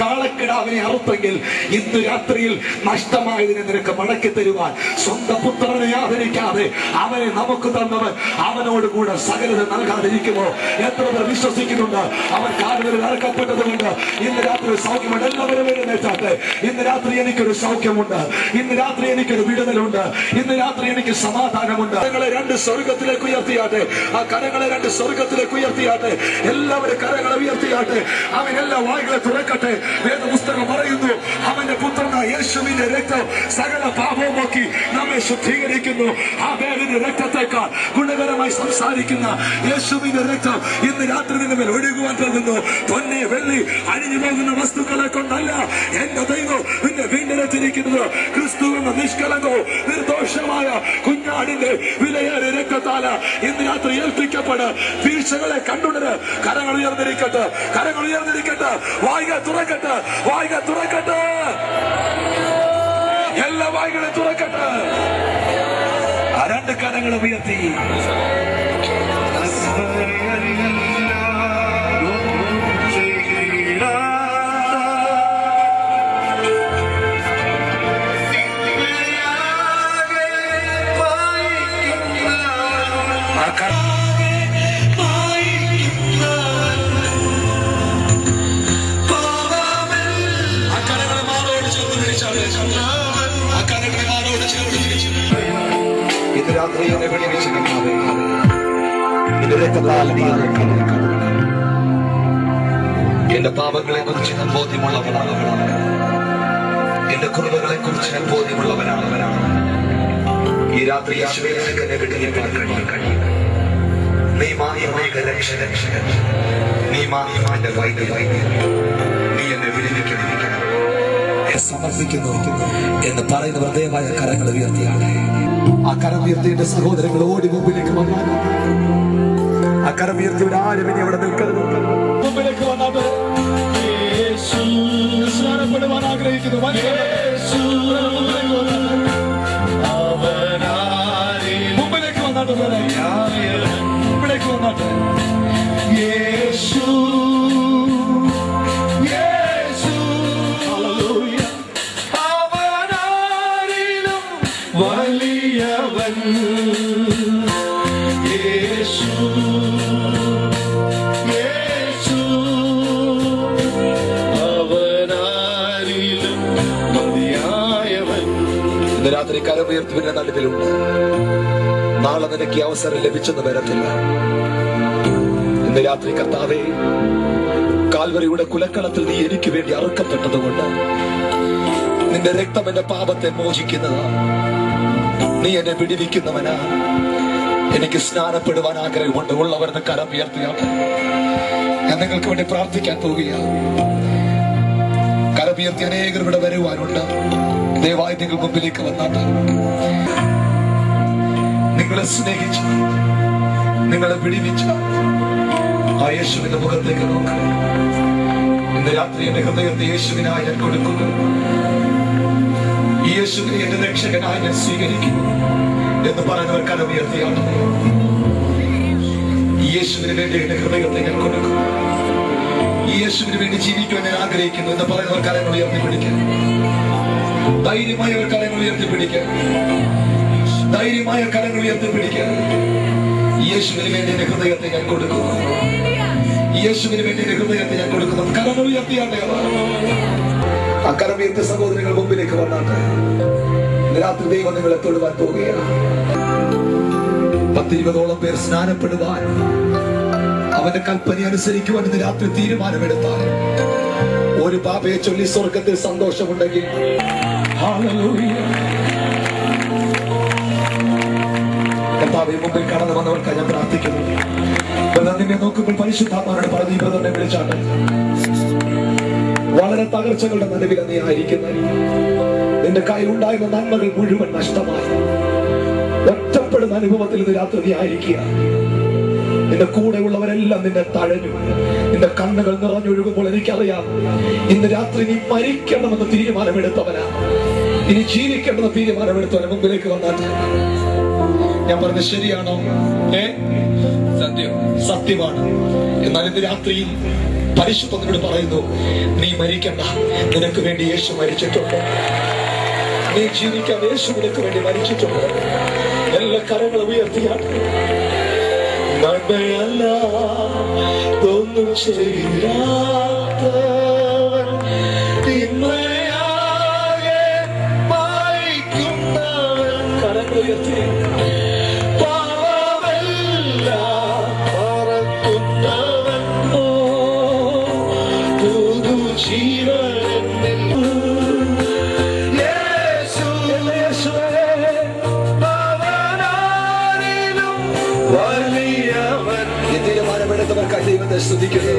കാളക്കിടാവിനെ അറുത്തെങ്കിൽ ഇന്ന് രാത്രിയിൽ നഷ്ടമായതിനെ നിനക്ക് മടക്കി തരുവാൻ, സ്വന്തം പുത്രനെ ആദരിക്കാതെ അവനെ നമുക്ക് തന്നവൻ അവനോട് കൂടെ സകലത നൽകാതിരിക്കുമോ? എത്ര പേർ വിശ്വസിക്കുന്നുണ്ട്? അവൻ കാൽവരിയിൽ അറുക്കപ്പെട്ടത് കൊണ്ട് ഇന്ന് രാത്രി സൗഖ്യമുണ്ട്. എല്ലാവരും എഴുന്നേറ്റാട്ടെ. ഇന്ന് രാത്രി എനിക്കൊരു സൗഖ്യമുണ്ട്, ഇന്ന് രാത്രി എനിക്കൊരു വിടുതലുണ്ട്, ഇന്ന് രാത്രി എനിക്ക് സമാധാനമുണ്ട്. കരങ്ങളെ രണ്ട് സ്വർഗത്തിലേക്ക് ഉയർത്തിയാട്ടെ, ആ കരങ്ങളെ രണ്ട് സ്വർഗത്തിലേക്ക് ഉയർത്തിയാട്ടെ. എല്ലാവരും കരങ്ങളെ ഉയർത്തിയാട്ടെ. അവൻ എല്ലാ വായ്കളെ തുറക്കട്ടെ. വേദപുസ്തകം പറയുന്നു, അവന്റെ പുത്രനായ യേശുവിന്റെ രക്തം സകല പാപവും നോക്കി നമ്മെ ശുദ്ധീകരിക്കുന്നു. ആ വേദന്റെ രക്തത്തെക്കാൾ ഗുണകരമായി സംസാരിക്കുന്ന യേശുവിന്റെ രക്തം ഇന്ന് രാത്രി നിന്റെ മേൽ ഒഴുകുവാൻ പോകുന്നു. പൊന്നെ വെള്ളി അണിഞ്ഞു പോകുന്ന വസ്തുക്കളെ കൊണ്ടല്ല എന്റെ ദൈവം നിന്നെ വീണ്ടെടുത്തിരിക്കുന്നത്. ക്രിസ്തു എന്ന നിഷ്കളങ്കവും നിർദോഷമായ കുഞ്ഞാടിന്റെ വിലയേറിയ രക്തത്താല ഇന്ന് രാത്രി ഏൽപ്പിക്കപ്പെട്. വീഴ്ചകളെ കണ്ടുണര്. കരങ്ങൾ ഉയർന്നിരിക്കട്ടെ, കരങ്ങൾ ഉയർന്നിരിക്കട്ടെ. വായ്കൾ തുറക്കട്ടെ, വായ്കൾ തുറക്കട്ടെ. എല്ലാ വായ്കളെ തുറക്കട്ടെ. ആ രണ്ട് കരങ്ങളും ഉയർത്തി ഇന്ന് രാത്രി എന്നെ വിളിച്ചിരിക്കുന്നത് എന്റെ പാപങ്ങളെ കുറിച്ച് ഞാൻ ബോധ്യമുള്ളവനാണ്, എന്റെ കുറവുകളെ കുറിച്ച് ഞാൻ ബോധ്യമുള്ളവനാണ്. ഈ രാത്രി യേശുവേ നിനക്ക് എന്നെ വിടുവിക്കാൻ കഴിയും. നീ മാന്യമായ രക്ഷകൻ, നീ മാന്യമായ വൈദ്യൻ, നീ എന്നെ വിടുവിക്കണം സമർപ്പിക്കുന്നു എന്ന് പറയുന്നവർ ദയവായ കരങ്ങൾ ഉയർത്തിയാണ്. ആ കരം ഉയർത്തിയുടെ സഹോദരങ്ങൾ ഓടി മുമ്പിലേക്ക് വന്നാൽ, ആ കരം ഉയർത്തിയുടെ ആരും ഇനി അവിടെ നിൽക്കരുത്. മുമ്പിലേക്ക് വന്നാൽ സ്നാനപ്പെടുവാൻ ആഗ്രഹിക്കുന്നു. മുമ്പിലേക്ക് വന്നാട്ട്, മുമ്പിലേക്ക് വന്നാട്ട്. യേശു വലിയവൻ, യേശു യേശു അവനാരിലും മതിയായവൻ. ഇന്ന് രാത്രി കരമുയർത്തുവിന്റെ നടുവിലുണ്ട്. നാളെ നിനക്ക് അവസരം ലഭിച്ചെന്ന് വരത്തില്ല. ഇന്ന് രാത്രി കർത്താവേ, കാൽവരിയുടെ കുലക്കളത്തിൽ നീ എനിക്ക് വേണ്ടി അറുക്കപ്പെട്ടതുകൊണ്ട് നിന്റെ രക്തം എന്റെ പാപത്തെ മോചിക്കുന്നതാ. നീ എന്നെ വിടുവിക്കുന്നവനാ. എനിക്ക് സ്നാനപ്പെടുവാൻ ആഗ്രഹമുണ്ട്. ഉള്ളവരുടെ കരം ഉയർത്തിയാണ് ഞാൻ നിങ്ങൾക്ക് വേണ്ടി പ്രാർത്ഥിക്കാൻ പോവുകയാണ്. കരമുയർത്തി അനേകർ ഇവിടെ വരുവാനുണ്ട്. ദയവായി നിങ്ങൾ മുമ്പിലേക്ക് വന്നാട്ട്. നിങ്ങളെ സ്നേഹിച്ചു, നിങ്ങളെ വിടുവിച്ചു ആ യേശുവിന്റെ മുഖത്തേക്ക് നോക്കുക. ഇന്ന് രാത്രി എന്റെ ഹൃദയത്തെ യേശുവിനായി ഞാൻ കൊടുക്കുന്നു. യേശുവിനെ എന്റെ രക്ഷകനായി ഞാൻ സ്വീകരിക്കുന്നു എന്ന് പറയുന്നവർ കരമുയർത്തിയാണ്. യേശുവിന് വേണ്ടി എന്റെ ഹൃദയത്തെ ഞാൻ കൊടുക്കുന്നു. യേശുവിന് വേണ്ടി ജീവിക്കുവാൻ ഞാൻ ആഗ്രഹിക്കുന്നു എന്ന് പറയുന്നവർ കരങ്ങൾ ഉയർത്തിപ്പിടിക്കാൻ, ധൈര്യമായ കരങ്ങൾ ഉയർത്തിപ്പിടിക്കാൻ, ധൈര്യമായ കരങ്ങൾ ഉയർത്തിപ്പിടിക്കാൻ. യേശുവിന് വേണ്ടി എന്റെ ഹൃദയത്തെ ഞാൻ കൊടുക്കുന്നു. യേശുവിന് വേണ്ടി എന്റെ ഹൃദയത്തെ ഞാൻ കൊടുക്കുന്നു. കരങ്ങൾ ഉയർത്തിയാട്ടെ. ആ കരമുയർത്തിയ സഹോദരങ്ങൾ മുമ്പിലേക്ക് വന്നാട്ടെ. രാത്രി ദൈവം നിങ്ങളെ തൊടുവാൻ പോവുകയാണ്. 10-20ഓളം പേർ സ്നാനപ്പെടുവാൻ, അവന്റെ കൽപ്പന അനുസരിക്കുവാൻ ഇന്ന് രാത്രി തീരുമാനമെടുത്താൽ, ഒരു പാപയെ ചൊല്ലി സ്വർഗത്തിൽ സന്തോഷമുണ്ടെങ്കിൽ കർത്താവേ, മുമ്പിൽ കടന്നു വന്നവർക്ക് ഞാൻ പ്രാർത്ഥിക്കുന്നു. നിന്നെ നോക്കുമ്പോൾ പരിശുദ്ധാത്മാവിനോട് പറഞ്ഞ് ഈ ബ്രദറിനെ വിളിച്ചാട്ടെ. വളരെ തകർച്ചകളുടെ നടുവിൽ നീ ആയിരിക്കുന്നത്. നിന്റെ കയ്യിലുണ്ടായിരുന്ന നന്മകൾ മുഴുവൻ നഷ്ടമായി. ഒറ്റപ്പെടുന്ന അനുഭവത്തിൽ ഇന്ന് രാത്രി നീ ആയിരിക്കുക. നിന്റെ കൂടെയുള്ളവരെല്ലാം നിന്നെ തഴഞ്ഞു. നിന്റെ കണ്ണുകൾ നിറഞ്ഞൊഴുകുമ്പോൾ എനിക്കറിയാം ഇന്ന് രാത്രി നീ മരിക്കണമെന്ന് തീരുമാനമെടുത്തവനാ. ഇനി ജീവിക്കണമെന്ന് തീരുമാനമെടുത്തവനെ മുമ്പിലേക്ക് വന്നാട്ടെ. ഞാൻ പറഞ്ഞത് ശരിയാണോ? സത്യമാണ്. എന്നാൽ ഇന്ന് രാത്രി പരിശുദ്ധനോട് പറയുന്നു, നീ മരിക്കണ്ട, നിനക്ക് വേണ്ടി യേശു മരിച്ചിട്ടുണ്ട്. നീ ജീവിക്കാൻ യേശു നിനക്ക് വേണ്ടി മരിച്ചിട്ടുണ്ട്. എല്ലാ കരങ്ങളും ഉയർത്തിയാട്ടെ. നന്മയല്ല ഒന്നും ചെയ്യാത്തവൻ, തിന്മയാകെ മായ്ക്കുന്നവൻ. കരങ്ങൾ ഉയർത്തി. പാവമെല്ലാം മറക്കുന്നവൻ, പുതു ജീവൻ തീരുമാനമെടുത്തവർക്കായി ദൈവത്തെ സ്തുതിക്കുന്നു.